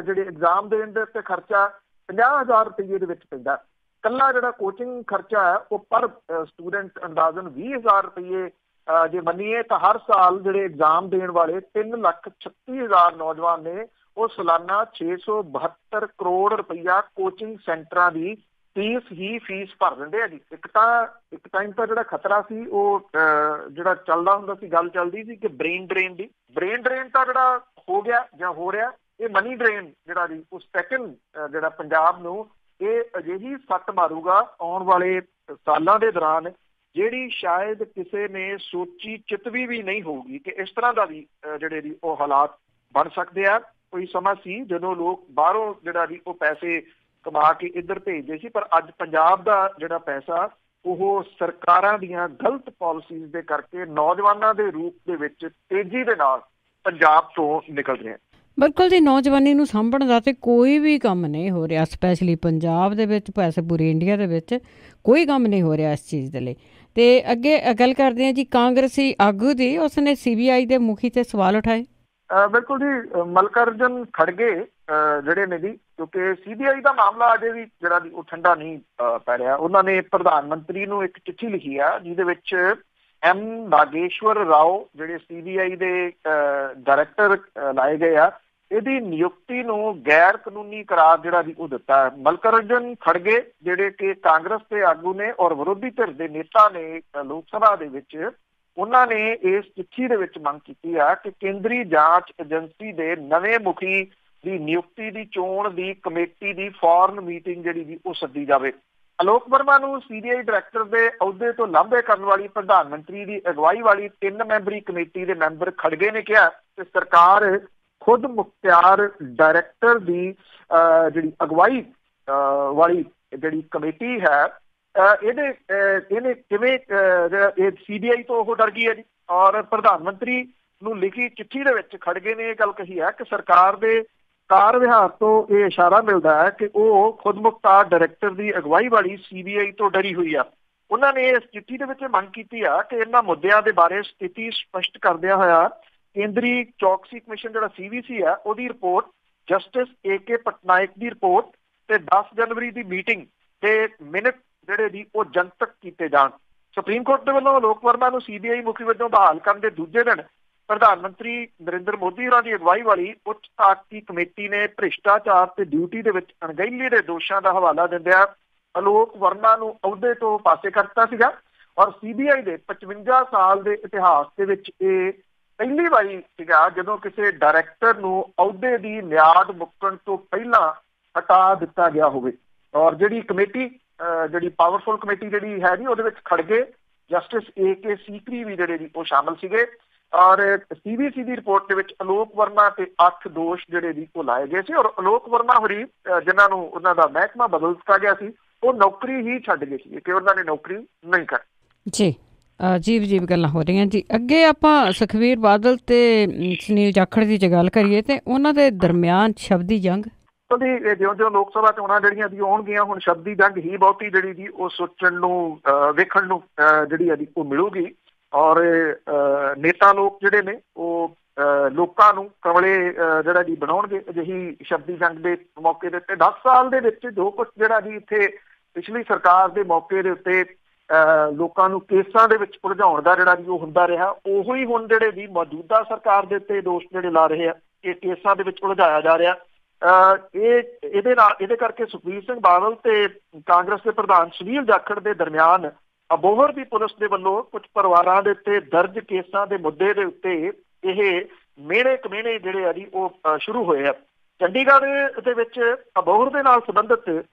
ਜਿਹੜੇ ਐਗਜ਼ਾਮ ਦੇਣ ਦੇ ਉੱਤੇ ਖਰਚਾ 50,000 ਰੁਪਈਏ ਦੇ ਵਿੱਚ ਪੈਂਦਾ। ਇਕੱਲਾ ਜਿਹੜਾ ਕੋਚਿੰਗ ਖਰਚਾ ਹੈ ਉਹ ਪਰ ਸਟੂਡੈਂਟ ਅੰਦਾਜ਼ਨ 20,000 ਰੁਪਈਏ ਜੇ ਮੰਨੀਏ ਤਾਂ ਹਰ ਸਾਲ ਜਿਹੜੇ ਐਗਜ਼ਾਮ ਦੇਣ ਵਾਲੇ 3,36,000 ਨੌਜਵਾਨ ਨੇ ਉਹ ਸਾਲਾਨਾ 672 ਕਰੋੜ ਰੁਪਈਆ ਕੋਚਿੰਗ ਸੈਂਟਰਾਂ ਦੀ ਫੀਸ ਭਰ ਦਿੰਦੇ ਆ ਜੀ। ਇੱਕ ਟਾਈਮ ਤਾਂ ਜਿਹੜਾ ਖਤਰਾ ਸੀ ਉਹ ਜਿਹੜਾ ਚੱਲਦਾ ਹੁੰਦਾ ਸੀ, ਗੱਲ ਚੱਲਦੀ ਸੀ ਕਿ ਬ੍ਰੇਨ ਡਰੇਨ ਤਾਂ ਜਿਹੜਾ ਹੋ ਗਿਆ ਜਾਂ ਹੋ ਰਿਹਾ, ਇਹ ਮਨੀ ਡਰੇਨ ਜਿਹੜਾ ਜੀ ਉਸ ਸੈਕਿੰਡ ਜਿਹੜਾ ਪੰਜਾਬ ਨੂੰ ਇਹ ਅਜਿਹੀ ਸੱਟ ਮਾਰੂਗਾ ਆਉਣ ਵਾਲੇ ਸਾਲਾਂ ਦੇ ਦੌਰਾਨ ਜਿਹੜੀ ਸ਼ਾਇਦ ਕਿਸੇ ਨੇ ਸੋਚੀ ਚਿਤਵੀ ਵੀ ਨਹੀਂ ਹੋਊਗੀ ਕਿ ਇਸ ਤਰ੍ਹਾਂ ਦਾ ਵੀ ਜਿਹੜੇ ਜੀ ਉਹ ਹਾਲਾਤ ਬਣ ਸਕਦੇ ਆ। ਕੋਈ ਸਮਾਂ ਸੀ ਜਦੋਂ ਲੋਕ ਬਾਹਰੋਂ ਜਿਹੜਾ ਜੀ ਉਹ ਪੈਸੇ ਕਮਾ ਕੇ ਇੱਧਰ ਭੇਜਦੇ ਸੀ, ਪਰ ਅੱਜ ਪੰਜਾਬ ਦਾ ਜਿਹੜਾ ਪੈਸਾ ਉਹ ਸਰਕਾਰਾਂ ਦੀਆਂ ਗਲਤ ਪਾਲਿਸੀਜ਼ ਦੇ ਕਰਕੇ ਨੌਜਵਾਨਾਂ ਦੇ ਰੂਪ ਦੇ ਵਿੱਚ ਤੇਜ਼ੀ ਦੇ ਨਾਲ ਪੰਜਾਬ ਤੋਂ ਨਿਕਲ ਰਿਹਾ। ਬਿਲਕੁਲ ਜੀ, ਨੌਜਵਾਨੀ ਨੂੰ ਸਾਂਭਣ ਦਾ ਤੇ ਕੋਈ ਵੀ ਕੰਮ ਨਹੀਂ ਹੋ ਰਿਹਾ, ਸਪੈਸ਼ਲੀ ਪੰਜਾਬ ਦੇ ਵਿੱਚ, ਵੈਸੇ ਪੂਰੀ ਇੰਡੀਆ ਦੇ ਵਿੱਚ ਕੋਈ ਕੰਮ ਨਹੀਂ ਹੋ ਰਿਹਾ ਇਸ ਚੀਜ਼ ਦੇ ਲਈ। ਤੇ ਅੱਗੇ ਗੱਲ ਕਰਦੇ ਹਾਂ ਜੀ ਕਾਂਗਰਸੀ ਆਗੂ ਦੀ, ਉਸਨੇ CBI ਦੇ ਮੁਖੀ ਤੇ ਸਵਾਲ ਉਠਾਏ। ਬਿਲਕੁਲ ਜੀ, ਮਲਕਰਜਨ ਖੜਗੇ ਜਿਹੜੇ ਨੇ ਜੀ, ਕਿਉਂਕਿ CBI ਦਾ ਮਾਮਲਾ ਅਜੇ ਵੀ ਜਿਹੜਾ ਉਹ ਠੰਡਾ ਨਹੀਂ ਪੈ ਰਿਹਾ। ਉਹਨਾਂ ਨੇ ਪ੍ਰਧਾਨ ਮੰਤਰੀ ਨੂੰ ਇੱਕ ਚਿੱਠੀ ਲਿਖੀ ਆ ਜਿਹਦੇ ਵਿੱਚ M ਨਾਗੇਸ਼ਵਰ ਰਾਓ ਜਿਹੜੇ CBI ਦੇ ਡਾਇਰੈਕਟਰ ਲਾਏ ਗਏ ਆ, ਇਹਦੀ ਨਿਯੁਕਤੀ ਨੂੰ ਗੈਰ ਕਾਨੂੰਨੀ ਕਰਾਰ ਜਿਹੜਾ ਜੀ ਉਹ ਦਿੱਤਾ ਹੈ। ਮਲਕਰਜਨ ਖੜਗੇ ਜਿਹੜੇ ਕਿ ਕਾਂਗਰਸ ਦੇ ਆਗੂ ਨੇ ਔਰ ਵਿਰੋਧੀ ਧਿਰ ਦੇ ਨੇਤਾ ਨੇ ਲੋਕ ਸਭਾ ਦੇ ਵਿੱਚ, ਉਹਨਾਂ ਨੇ ਇਸ ਚਿੱਠੀ ਦੇ ਵਿੱਚ ਮੰਗ ਕੀਤੀ ਆ ਕਿ ਕੇਂਦਰੀ ਜਾਂਚ ਏਜੰਸੀ ਦੇ ਨਵੇਂ ਮੁਖੀ ਦੀ ਨਿਯੁਕਤੀ ਦੀ ਚੋਣ ਦੀ ਕਮੇਟੀ ਦੀ ਫੌਰਨ ਮੀਟਿੰਗ ਜਿਹੜੀ ਜੀ ਉਹ ਸੱਦੀ ਜਾਵੇ। ਅਲੋਕ ਵਰਮਾ ਨੂੰ CBI ਡਾਇਰੈਕਟਰ ਦੇ ਅਹੁਦੇ ਤੋਂ ਲਾਂਭੇ ਕਰਨ ਵਾਲੀ ਪ੍ਰਧਾਨ ਮੰਤਰੀ ਦੀ ਅਗਵਾਈ ਵਾਲੀ 3 ਮੈਂਬਰੀ ਕਮੇਟੀ ਦੇ ਮੈਂਬਰ ਖੜਗੇ ਨੇ ਕਿਹਾ ਕਿ ਸਰਕਾਰ ਖੁਦ ਮੁਖਤਿਆਰ ਡਾਇਰੈਕਟਰ ਦੀ ਜਿਹੜੀ ਅਗਵਾਈ ਵਾਲੀ ਜਿਹੜੀ ਕਮੇਟੀ ਹੈ ਇਹਨੇ ਕਿਵੇਂ CBI ਤੋਂ ਉਹ ਡਰ ਗਈ ਹੈ ਜੀ। ਔਰ ਪ੍ਰਧਾਨ ਮੰਤਰੀ ਨੂੰ ਲਿਖੀ ਚਿੱਠੀ ਦੇ ਵਿੱਚ ਖੜਗੇ ਨੇ ਇਹ ਗੱਲ ਕਹੀ ਹੈ ਕਿ ਸਰਕਾਰ ਦੇ ਕਾਰ ਵਿਹਾਰ ਤੋਂ ਇਹ ਇਸ਼ਾਰਾ ਮਿਲਦਾ ਹੈ ਕਿ ਉਹ ਖੁਦਮੁਖਤਾਰ ਡਾਇਰੈਕਟਰ ਦੀ ਅਗਵਾਈ ਵਾਲੀ CBI ਤੋਂ ਡਰੀ ਹੋਈ ਆ। ਉਹਨਾਂ ਨੇ ਇਸ ਚਿੱਠੀ ਦੇ ਵਿੱਚ ਮੰਗ ਕੀਤੀ ਆ ਕਿ ਇਹਨਾਂ ਮੁੱਦਿਆਂ ਦੇ ਬਾਰੇ ਸਥਿਤੀ ਸਪਸ਼ਟ ਕਰਦਿਆਂ ਹੋਇਆ ਕੇਂਦਰੀ ਚੌਕਸੀ ਕਮਿਸ਼ਨ ਜਿਹੜਾ CVC ਆ ਉਹਦੀ ਰਿਪੋਰਟ, ਜਸਟਿਸ AK ਪਟਨਾਇਕ ਦੀ ਰਿਪੋਰਟ ਤੇ 10 ਜਨਵਰੀ ਦੀ ਮੀਟਿੰਗ ਦੇ ਮਿੰਟ ਜਿਹੜੇ ਦੀ ਉਹ ਜਨਤਕ ਕੀਤੇ ਜਾਣ। ਸੁਪਰੀਮ ਕੋਰਟ ਦੇ ਵੱਲੋਂ ਅਲੋਕ ਵਰਮਾ ਨੂੰ CBI ਮੁਖੀ ਵਜੋਂ ਬਹਾਲ ਕਰਨ ਦੇ ਦੂਜੇ ਦਿਨ ਪ੍ਰਧਾਨ ਮੰਤਰੀ ਨਰਿੰਦਰ ਮੋਦੀ ਹੋਰਾਂ ਦੀ ਅਗਵਾਈ ਵਾਲੀ ਉੱਚ ਤਾਕਤੀ ਕਮੇਟੀ ਨੇ ਭ੍ਰਿਸ਼ਟਾਚਾਰ ਤੇ ਡਿਊਟੀ ਦੇ ਵਿੱਚ ਅਣਗਹਿਲੀ ਦੇ ਦੋਸ਼ਾਂ ਦਾ ਹਵਾਲਾ ਦਿੰਦਿਆਂ ਅਲੋਕ ਵਰਮਾ ਨੂੰ ਅਹੁਦੇ ਤੋਂ ਪਾਸੇ ਕਰ ਦਿੱਤਾ ਸੀਗਾ। ਔਰ CBI ਦੇ 55 ਸਾਲ ਦੇ ਇਤਿਹਾਸ ਦੇ ਵਿੱਚ ਇਹ ਪਹਿਲੀ ਵਾਰੀ ਸੀਗਾ ਜਦੋਂ ਕਿਸੇ ਡਾਇਰੈਕਟਰ ਨੂੰ ਅਹੁਦੇ ਦੀ ਮਿਆਦ ਮੁੱਕਣ ਤੋਂ ਪਹਿਲਾਂ ਹਟਾ ਦਿੱਤਾ ਗਿਆ ਹੋਵੇ। ਔਰ ਜਿਹੜੀ ਕਮੇਟੀ ਜਿਹੜੀ ਪਾਵਰਫੁਲ ਕਮੇਟੀ ਜਿਹੜੀ ਹੈ ਜੀ ਉਹਦੇ ਵਿੱਚ ਖੜਗੇ ਜਸਟਿਸ AK ਸੀਕਰੀ ਵੀ ਜਿਹੜੇ ਜੀ ਉਹ ਸ਼ਾਮਲ ਸੀਗੇ। ਔਰ CVC ਦੀ ਰਿਪੋਰਟ ਦੇ ਵਿੱਚ ਅਲੋਕ ਵਰਮਾ ਤੇ 8 ਦੋਸ਼ ਜਿਹੜੇ ਜੀ ਉਹ ਲਾਏ ਗਏ ਸੀ। ਔਰ ਅਲੋਕ ਵਰਮਾ ਹੋਰੀ ਜਿਨ੍ਹਾਂ ਨੂੰ ਉਹਨਾਂ ਦਾ ਮਹਿਕਮਾ ਬਦਲ ਦਿੱਤਾ ਗਿਆ ਸੀ ਉਹ ਨੌਕਰੀ ਹੀ ਛੱਡ ਗਏ ਸੀ ਕਿ ਉਹਨਾਂ ਨੇ ਨੌਕਰੀ ਨਹੀਂ ਕਰਨੀ ਜੀ। ਅਜੀਬ ਗੱਲਾਂ ਹੋ ਰਹੀਆਂ ਜੀ। ਅੱਗੇ ਆਪਾਂ ਸੁਖਬੀਰ ਬਾਦਲ ਤੇ ਸੁਨੀਲ ਜਾਖੜ ਦੀ ਜੇ ਗੱਲ ਕਰੀਏ ਤੇ ਉਹਨਾਂ ਦੇ ਦਰਮਿਆਨ ਸ਼ਬਦੀ ਜੰਗ ਜਿਉਂ ਲੋਕ ਸਭਾ ਚੋਣਾਂ ਜਿਹੜੀਆਂ ਦੀ ਆਉਣਗੀਆਂ ਹੁਣ ਸ਼ਬਦੀ ਜੰਗ ਹੀ ਬਹੁਤੀ ਜਿਹੜੀ ਜੀ ਉਹ ਸੋਚਣ ਨੂੰ ਵੇਖਣ ਨੂੰ ਜਿਹੜੀ ਆ ਉਹ ਮਿਲੂਗੀ। ਔਰ ਨੇਤਾ ਲੋਕ ਜਿਹੜੇ ਨੇ ਉਹ ਲੋਕਾਂ ਨੂੰ ਕਮਲੇ ਜਿਹੜਾ ਜੀ ਬਣਾਉਣਗੇ ਅਜਿਹੀ ਸ਼ਬਦੀ ਜੰਗ ਦੇ ਮੌਕੇ ਦੇ ਉੱਤੇ। 10 ਸਾਲ ਦੇ ਵਿੱਚ ਜੋ ਕੁਛ ਜਿਹੜਾ ਜੀ ਇੱਥੇ ਪਿਛਲੀ ਸਰਕਾਰ ਦੇ ਮੌਕੇ ਦੇ ਉੱਤੇ ਲੋਕਾਂ ਨੂੰ ਕੇਸਾਂ ਦੇ ਵਿੱਚ ਉਲਝਾਉਣ ਦਾ ਜਿਹੜਾ ਜੀ ਉਹ ਹੁੰਦਾ ਰਿਹਾ ਉਹੋ ਹੀ ਹੁਣ ਜਿਹੜੇ ਜੀ ਮੌਜੂਦਾ ਸਰਕਾਰ ਦੇ ਉੱਤੇ ਦੋਸ਼ ਜਿਹੜੇ ਲਾ ਰਹੇ ਆ ਕਿ ਕੇਸਾਂ ਦੇ ਵਿੱਚ ਉਲਝਾਇਆ ਜਾ ਰਿਹਾ। ਇਹਦੇ ਕਰਕੇ ਸੁਖਬੀਰ ਸਿੰਘ ਬਾਦਲ ਤੇ ਕਾਂਗਰਸ ਦੇ ਪ੍ਰਧਾਨ ਸੁਨੀਲ ਜਾਖੜ ਦੇ ਦਰਮਿਆਨ ਅਬੋਹਰ ਦੀ ਪੁਲਿਸ ਦੇ ਵੱਲੋਂ ਕੁਝ ਪਰਿਵਾਰਾਂ ਦੇ ਉੱਤੇ ਦਰਜ ਕੇਸਾਂ ਦੇ ਮੁੱਦੇ ਦੇ ਉੱਤੇ ਇਹ ਮਿਹਣੇ ਕਮੇਣੇ ਜਿਹੜੇ ਆ ਜੀ ਉਹ ਸ਼ੁਰੂ ਹੋਏ ਆ। ਚੰਡੀਗੜ੍ਹ ਦੇ ਵਿੱਚ ਅਬੋਹਰ ਦੇ ਨਾਲ ਸੰਬੰਧਿਤ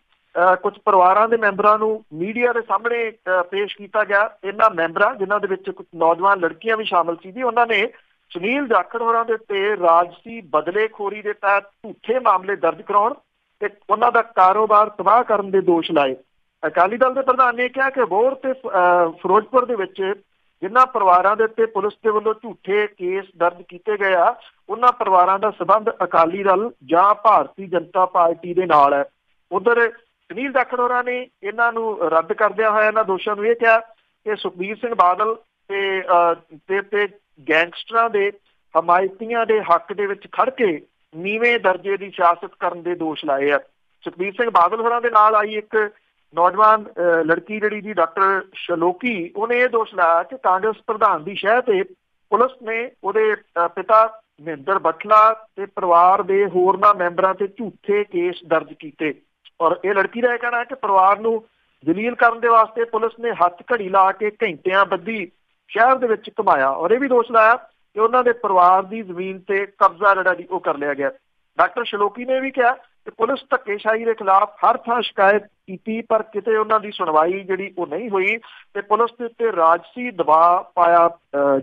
ਕੁਝ ਪਰਿਵਾਰਾਂ ਦੇ ਮੈਂਬਰਾਂ ਨੂੰ ਮੀਡੀਆ ਦੇ ਸਾਹਮਣੇ ਪੇਸ਼ ਕੀਤਾ ਗਿਆ। ਇਹਨਾਂ ਮੈਂਬਰਾਂ ਜਿਨ੍ਹਾਂ ਦੇ ਵਿੱਚ ਕੁਝ ਨੌਜਵਾਨ ਲੜਕੀਆਂ ਵੀ ਸ਼ਾਮਲ ਸੀ ਜੀ ਉਹਨਾਂ ਨੇ ਸੁਨੀਲ ਜਾਖੜ ਹੋਰਾਂ ਦੇ ਉੱਤੇ ਰਾਜਸੀ ਬਦਲੇਖੋਰੀ ਦੇ ਤਹਿਤ ਝੂਠੇ ਮਾਮਲੇ ਦਰਜ ਕਰਾਉਣ ਤੇ ਉਹਨਾਂ ਦਾ ਕਾਰੋਬਾਰ ਤਬਾਹ ਕਰਨ ਦੇ ਦੋਸ਼ ਲਾਏ। ਅਕਾਲੀ ਦਲ ਦੇ ਪ੍ਰਧਾਨ ਨੇ ਕਿਹਾ ਕਿ ਅਬੋਹਰ ਤੇ ਫਿਰੋਜ਼ਪੁਰ ਦੇ ਵਿੱਚ ਜਿਨ੍ਹਾਂ ਪਰਿਵਾਰਾਂ ਦੇ ਉੱਤੇ ਪੁਲਿਸ ਦੇ ਵੱਲੋਂ ਝੂਠੇ ਕੇਸ ਦਰਜ ਕੀਤੇ ਗਏ ਆ ਉਹਨਾਂ ਪਰਿਵਾਰਾਂ ਦਾ ਸੰਬੰਧ ਅਕਾਲੀ ਦਲ ਜਾਂ ਭਾਰਤੀ ਜਨਤਾ ਪਾਰਟੀ ਦੇ ਨਾਲ ਹੈ। ਉਧਰ ਸੁਨੀਲ ਜਾਖੜ ਹੋਰਾਂ ਨੇ ਇਹਨਾਂ ਨੂੰ ਰੱਦ ਕਰਦਿਆਂ ਹੋਇਆ ਇਹਨਾਂ ਦੋਸ਼ਾਂ ਨੂੰ ਇਹ ਕਿਹਾ ਕਿ ਸੁਖਬੀਰ ਸਿੰਘ ਬਾਦਲ ਤੇ ਗੈਂਗਸਟਰਾਂ ਦੇ ਹਮਾਇਤੀਆਂ ਦੇ ਹੱਕ ਦੇ ਵਿੱਚ ਖੜ ਕੇ ਨੀਵੇਂ ਦਰਜੇ ਦੀ ਸਿਆਸਤ ਕਰਨ ਦੇ ਦੋਸ਼ ਲਾਏ ਆ। ਸੁਖਬੀਰ ਸਿੰਘ ਬਾਦਲ ਹੋਰਾਂ ਦੇ ਨਾਲ ਆਈ ਇੱਕ ਨੌਜਵਾਨ ਲੜਕੀ ਜਿਹੜੀ ਜੀ ਡਾਕਟਰ ਸ਼ਲੋਕੀ ਉਹਨੇ ਇਹ ਦੋਸ਼ ਲਾਇਆ ਕਿ ਕਾਂਗਰਸ ਪ੍ਰਧਾਨ ਦੀ ਸ਼ਹਿ ਤੇ ਪੁਲਿਸ ਨੇ ਉਹਦੇ ਪਿਤਾ ਮਹਿੰਦਰ ਬਠਲਾ ਤੇ ਪਰਿਵਾਰ ਦੇ ਹੋਰਨਾਂ ਮੈਂਬਰਾਂ ਤੇ ਝੂਠੇ ਕੇਸ ਦਰਜ ਕੀਤੇ। ਔਰ ਇਹ ਲੜਕੀ ਦਾ ਇਹ ਕਹਿਣਾ ਹੈ ਕਿ ਪਰਿਵਾਰ ਨੂੰ ਜਲੀਲ ਕਰਨ ਦੇ ਵਾਸਤੇ ਪੁਲਿਸ ਨੇ ਹੱਥ ਘੜੀ ਲਾ ਕੇ ਘੰਟਿਆਂ ਬੱਧੀ ਸ਼ਹਿਰ ਦੇ ਵਿੱਚ ਘੁਮਾਇਆ। ਔਰ ਇਹ ਵੀ ਦੋਸ਼ ਲਾਇਆ ਕਿ ਉਹਨਾਂ ਦੇ ਪਰਿਵਾਰ ਦੀ ਜ਼ਮੀਨ ਤੇ ਕਬਜ਼ਾ ਜਿਹੜਾ ਜੀ ਉਹ ਕਰ ਲਿਆ ਗਿਆ। ਡਾਕਟਰ ਸ਼ਲੋਕੀ ਨੇ ਵੀ ਕਿਹਾ ਕਿ ਪੁਲਿਸ ਧੱਕੇਸ਼ਾਹੀ ਦੇ ਖਿਲਾਫ ਹਰ ਥਾਂ ਸ਼ਿਕਾਇਤ ਕੀਤੀ ਪਰ ਕਿਤੇ ਉਹਨਾਂ ਦੀ ਸੁਣਵਾਈ ਜਿਹੜੀ ਉਹ ਨਹੀਂ ਹੋਈ ਤੇ ਪੁਲਿਸ ਦੇ ਉੱਤੇ ਰਾਜਸੀ ਦਬਾਅ ਪਾਇਆ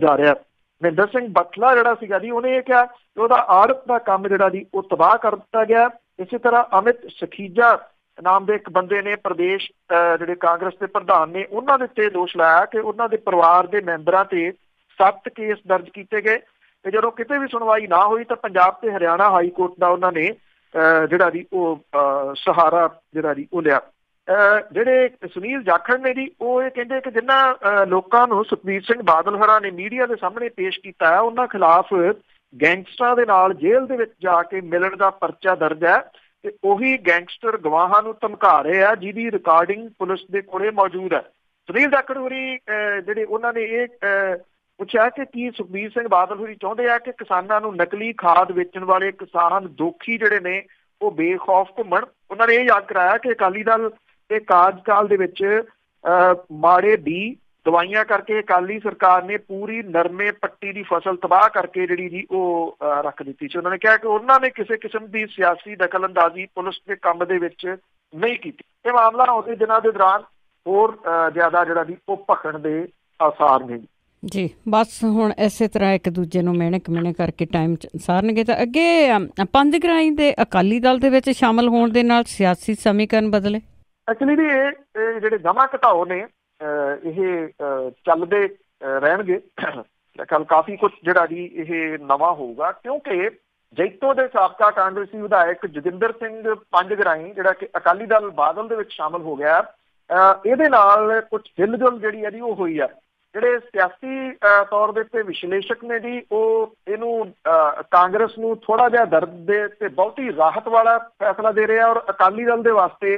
ਜਾ ਰਿਹਾ। ਮਹਿੰਦਰ ਸਿੰਘ ਬਠਲਾ ਜਿਹੜਾ ਸੀਗਾ ਜੀ ਉਹਨੇ ਇਹ ਕਿਹਾ ਕਿ ਉਹਦਾ ਆੜਤ ਦਾ ਕੰਮ ਜਿਹੜਾ ਜੀ ਉਹ ਤਬਾਹ ਕਰ ਦਿੱਤਾ ਗਿਆ। ਇਸੇ ਤਰ੍ਹਾਂ ਅਮਿਤ ਸਖੀਜਾ ਨਾਮ ਦੇ ਇੱਕ ਬੰਦੇ ਨੇ ਪ੍ਰਦੇਸ਼ ਜਿਹੜੇ ਕਾਂਗਰਸ ਦੇ ਪ੍ਰਧਾਨ ਨੇ ਉਹਨਾਂ ਦੇ ਉੱਤੇ ਦੋਸ਼ ਲਾਇਆ ਕਿ ਉਹਨਾਂ ਦੇ ਪਰਿਵਾਰ ਦੇ ਮੈਂਬਰਾਂ ਤੇ 7 ਕੇਸ ਦਰਜ ਕੀਤੇ ਗਏ ਤੇ ਜਦੋਂ ਕਿਤੇ ਵੀ ਸੁਣਵਾਈ ਨਾ ਹੋਈ ਤਾਂ ਪੰਜਾਬ ਤੇ ਹਰਿਆਣਾ ਹਾਈ ਕੋਰਟ ਦਾ ਉਹਨਾਂ ਨੇ ਜਿਹੜਾ ਜੀ ਉਹ ਸਹਾਰਾ ਜਿਹੜਾ ਜੀ ਉਹ ਲਿਆ। ਜਿਹੜੇ ਸੁਨੀਲ ਜਾਖੜ ਨੇ ਜੀ ਉਹ ਇਹ ਕਹਿੰਦੇ ਕਿ ਜਿਨ੍ਹਾਂ ਲੋਕਾਂ ਨੂੰ ਸੁਖਬੀਰ ਸਿੰਘ ਬਾਦਲ ਹੋਰਾਂ ਨੇ ਮੀਡੀਆ ਦੇ ਸਾਹਮਣੇ ਪੇਸ਼ ਕੀਤਾ ਹੈ ਉਹਨਾਂ ਖਿਲਾਫ ਗੈਂਗਸਟਰਾਂ ਦੇ ਨਾਲ ਜੇਲ੍ਹ ਦੇ ਵਿੱਚ ਜਾ ਕੇ ਮਿਲਣ ਦਾ ਪਰਚਾ ਦਰਜ ਹੈ ਤੇ ਉਹੀ ਗੈਂਗਸਟਰ ਗਵਾਹਾਂ ਨੂੰ ਧਮਕਾ ਰਹੇ ਆ ਜਿਹਦੀ ਰਿਕਾਰਡਿੰਗ ਪੁਲਿਸ ਦੇ ਕੋਲੇ ਮੌਜੂਦ ਹੈ। ਸੁਨੀਲ ਜਾਖੜ ਹੋਰੀ ਜਿਹੜੇ ਉਹਨਾਂ ਨੇ ਇਹ ਪੁੱਛਿਆ ਕਿ ਕੀ ਸੁਖਬੀਰ ਸਿੰਘ ਬਾਦਲ ਹੋਰੀ ਚਾਹੁੰਦੇ ਆ ਕਿ ਕਿਸਾਨਾਂ ਨੂੰ ਨਕਲੀ ਖਾਦ ਵੇਚਣ ਵਾਲੇ ਕਿਸਾਨ ਦੋਖੀ ਜਿਹੜੇ ਨੇ ਉਹ ਬੇਖੌਫ ਘੁੰਮਣ। ਉਹਨਾਂ ਨੇ ਇਹ ਯਾਦ ਕਰਾਇਆ ਕਿ ਅਕਾਲੀ ਦਲ ਦੇ ਕਾਰਜਕਾਲ ਦੇ ਵਿੱਚ ਮਾੜੇ ਬੀਜ ਦਵਾਈਆਂ ਕਰਕੇ ਅਕਾਲੀ ਸਰਕਾਰ ਨੇ ਪੂਰੀ ਨਰਮੇ ਪੱਟੀ ਦੀ ਫਸਲ ਤਬਾਹ ਕਰਕੇ ਜਿਹੜੀ ਜੀ ਉਹ ਰੱਖ ਦਿੱਤੀ ਸੀ। ਉਹਨਾਂ ਨੇ ਕਿਹਾ ਕਿ ਉਹਨਾਂ ਨੇ ਕਿਸੇ ਕਿਸਮ ਦੀ ਸਿਆਸੀ ਦਖਲ ਅੰਦਾਜ਼ੀ ਪੁਲਿਸ ਦੇ ਕੰਮ ਦੇ ਵਿੱਚ ਨਹੀਂ ਕੀਤੀ। ਇਹ ਮਾਮਲਾ ਆਉਂਦੇ ਦਿਨਾਂ ਦੇ ਦੌਰਾਨ ਹੋਰ ਜ਼ਿਆਦਾ ਜਿਹੜਾ ਜੀ ਉਹ ਭਖਣ ਦੇ ਆਸਾਰ ਨੇ ਜੀ। ਬਸ ਹੁਣ ਇਸੇ ਤਰ੍ਹਾਂ ਇੱਕ ਦੂਜੇ ਨੂੰ ਮਿਹਣੇ ਕਮੇਣੇ ਕਰਕੇ ਟਾਈਮ ਸਾਰਨਗੇ ਤਾਂ ਅੱਗੇ ਪੰਜ ਗਰਾਈ ਦੇ ਅਕਾਲੀ ਦਲ ਦੇ ਵਿੱਚ ਸ਼ਾਮਲ ਹੋਣ ਦੇ ਨਾਲ ਸਿਆਸੀ ਸਮੀਕਰਨ ਬਦਲੇ। ਐਕਚੁਅਲੀ ਵੀ ਇਹ ਜਿਹੜੇ ਜਮ੍ਹਾਂ ਘਟਾਓ ਨੇ ਇਹ ਚੱਲਦੇ ਰਹਿਣਗੇ। ਕੱਲ ਕਾਫੀ ਕੁਝ ਜਿਹੜਾ ਜੀ ਇਹ ਨਵਾਂ ਹੋਊਗਾ, ਕਿਉਂਕਿ ਜੈਤੋ ਦੇ ਸਾਬਕਾ ਕਾਂਗਰਸੀ ਵਿਧਾਇਕ ਜੋਗਿੰਦਰ ਸਿੰਘ ਪੰਜਗਰਾਈ ਜਿਹੜਾ ਕਿ ਅਕਾਲੀ ਦਲ ਬਾਦਲ ਦੇ ਵਿੱਚ ਸ਼ਾਮਲ ਹੋ ਗਿਆ, ਇਹਦੇ ਨਾਲ ਕੁਝ ਹਿਲਜੁਲ ਜਿਹੜੀ ਹੈ ਜੀ ਉਹ ਹੋਈ ਆ। ਜਿਹੜੇ ਸਿਆਸੀ ਤੌਰ ਦੇ ਉੱਤੇ ਵਿਸ਼ਲੇਸ਼ਕ ਨੇ ਜੀ ਉਹ ਇਹਨੂੰ ਕਾਂਗਰਸ ਨੂੰ ਥੋੜਾ ਜਿਹਾ ਦਰਦ ਦੇ ਤੇ ਬਹੁਤੀ ਰਾਹਤ ਵਾਲਾ ਫੈਸਲਾ ਦੇ ਰਿਹਾ, ਔਰ ਅਕਾਲੀ ਦਲ ਦੇ ਵਾਸਤੇ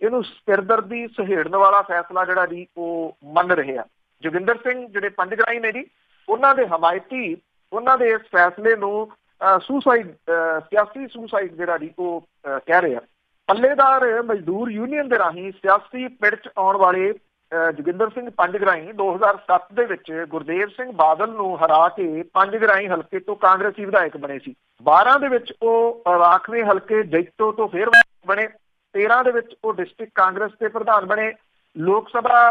ਇਹਨੂੰ ਸਿਰਦਰਦੀ ਸਹੇੜਨ ਵਾਲਾ ਫੈਸਲਾ ਜਿਹੜਾ ਜੀ ਉਹ ਮੰਨ ਰਹੇ ਆ। ਜੋਗਿੰਦਰ ਸਿੰਘ ਜਿਹੜੇ ਪੰਜਗਰਾਈ ਨੇ ਜੀ, ਉਹਨਾਂ ਦੇ ਹਮਾਇਤੀ ਉਹਨਾਂ ਦੇ ਇਸ ਫੈਸਲੇ ਨੂੰ ਸੁਸਾਈਡ, ਸਿਆਸੀ ਸੁਸਾਈਡ ਜਿਹੜਾ ਜੀ ਉਹ ਕਹਿ ਰਹੇ ਆ। ਪੱਲੇਦਾਰ ਮਜ਼ਦੂਰ ਯੂਨੀਅਨ ਦੇ ਰਾਹੀਂ ਸਿਆਸੀ ਪਿੜ 'ਚ ਆਉਣ ਵਾਲੇ ਜੋਗਿੰਦਰ ਸਿੰਘ ਪੰਜਗਰਾਈ 2007 ਦੇ ਵਿੱਚ ਗੁਰਦੇਵ ਸਿੰਘ ਬਾਦਲ ਨੂੰ ਹਰਾ ਕੇ ਪੰਜਗਰਾਈ ਹਲਕੇ ਤੋਂ ਕਾਂਗਰਸੀ ਵਿਧਾਇਕ ਬਣੇ ਸੀ। 12 ਦੇ ਵਿੱਚ ਉਹ ਰਾਖਵੇਂ ਹਲਕੇ ਜੈਤੋ ਤੋਂ ਫਿਰ ਬਣੇ। 13 ਦੇ ਵਿੱਚ ਉਹ ਡਿਸਟ੍ਰਿਕਟ ਕਾਂਗਰਸ ਦੇ ਪ੍ਰਧਾਨ ਬਣੇ। ਲੋਕ ਸਭਾ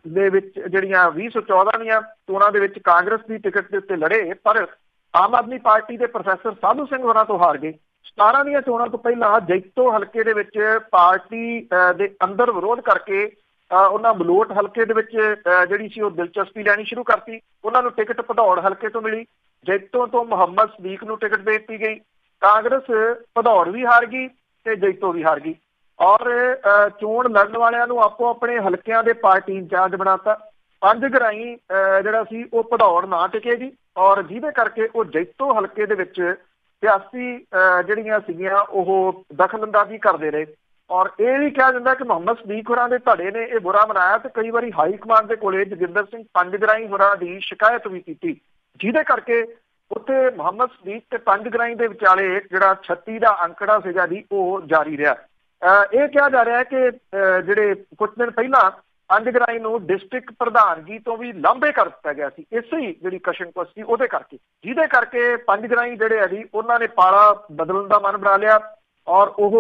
ਦੇ ਵਿੱਚ ਜਿਹੜੀਆਂ 2014 ਦੀਆਂ ਚੋਣਾਂ ਦੇ ਵਿੱਚ ਕਾਂਗਰਸ ਦੀ ਟਿਕਟ ਦੇ ਉੱਤੇ ਲੜੇ, ਪਰ ਆਮ ਆਦਮੀ ਪਾਰਟੀ ਦੇ ਪ੍ਰੋਫੈਸਰ ਸਾਧੂ ਸਿੰਘ ਹੋਰਾਂ ਤੋਂ ਹਾਰ ਗਏ। 17 ਦੀਆਂ ਚੋਣਾਂ ਤੋਂ ਪਹਿਲਾਂ ਜੈਤੋ ਹਲਕੇ ਦੇ ਵਿੱਚ ਪਾਰਟੀ ਦੇ ਅੰਦਰ ਵਿਰੋਧ ਕਰਕੇ ਉਹਨਾਂ ਮਲੋਟ ਹਲਕੇ ਦੇ ਵਿੱਚ ਜਿਹੜੀ ਸੀ ਉਹ ਦਿਲਚਸਪੀ ਲੈਣੀ ਸ਼ੁਰੂ ਕਰਤੀ। ਉਹਨਾਂ ਨੂੰ ਟਿਕਟ ਭਦੌੜ ਹਲਕੇ ਤੋਂ ਮਿਲੀ। ਜੈਤੋ ਤੋਂ ਮੁਹੰਮਦ ਸਦੀਕ ਨੂੰ ਟਿਕਟ ਦੇ ਦਿੱਤੀ ਗਈ। ਕਾਂਗਰਸ ਭਦੌੜ ਵੀ ਹਾਰ ਗਈ ਤੇ ਜੈਤੋ ਵੀ ਹਾਰ ਗਈ, ਔਰ ਚੋਣ ਲੜਨ ਵਾਲਿਆਂ ਨੂੰ ਆਪੋ ਆਪਣੇ ਹਲਕਿਆਂ ਦੇ ਪਾਰਟੀ ਇੰਚਾਰਜ ਬਣਾਤਾ। ਪੰਜਗਰਾਈ ਜਿਹੜਾ ਸੀ ਉਹ ਭਦੌੜ ਨਾ ਟਿਕੇਗੀ, ਔਰ ਜਿਹਦੇ ਕਰਕੇ ਉਹ ਜੈਤੋ ਹਲਕੇ ਦੇ ਵਿੱਚ ਸਿਆਸੀ ਜਿਹੜੀਆਂ ਸੀਗੀਆਂ ਉਹ ਦਖਲਅੰਦਾਜ਼ੀ ਕਰਦੇ ਰਹੇ। ਔਰ ਇਹ ਵੀ ਕਿਹਾ ਜਾਂਦਾ ਕਿ ਮੁਹੰਮਦ ਸਦੀਕ ਹੋਰਾਂ ਦੇ ਧੜੇ ਨੇ ਇਹ ਬੁਰਾ ਮਨਾਇਆ ਤੇ ਕਈ ਵਾਰੀ ਹਾਈ ਕਮਾਂਡ ਦੇ ਕੋਲੇ ਜੋਗਿੰਦਰ ਸਿੰਘ ਪੰਜਗਰਾਈ ਹੋਰਾਂ ਦੀ ਸ਼ਿਕਾਇਤ ਵੀ ਕੀਤੀ, ਜਿਹਦੇ ਕਰਕੇ ਉੱਥੇ ਮੁਹੰਮਦ ਸਦੀਕ ਤੇ ਪੰਜਗਰਾਈ ਦੇ ਵਿਚਾਲੇ ਜਿਹੜਾ 36 ਦਾ ਅੰਕੜਾ ਸੀਗਾ ਜੀ ਉਹ ਜਾਰੀ ਰਿਹਾ। ਇਹ ਕਿਹਾ ਜਾ ਰਿਹਾ ਹੈ ਕਿ ਜਿਹੜੇ ਕੁਝ ਦਿਨ ਪਹਿਲਾਂ ਪੰਜਗਰਾਈ ਨੂੰ ਡਿਸਟ੍ਰਿਕਟ ਪ੍ਰਧਾਨਗੀ ਤੋਂ ਵੀ ਲਾਂਭੇ ਕਰ ਦਿੱਤਾ ਗਿਆ ਸੀ, ਇਸੇ ਹੀ ਜਿਹੜੀ ਕਸ਼ਮਕਸ਼ ਸੀ ਉਹਦੇ ਕਰਕੇ, ਜਿਹਦੇ ਕਰਕੇ ਪੰਜਗਰਾਈ ਜਿਹੜੇ ਆ ਜੀ ਉਹਨਾਂ ਨੇ ਪਾਲਾ ਬਦਲਣ ਦਾ ਮਨ ਬਣਾ ਲਿਆ। ਔਰ ਉਹ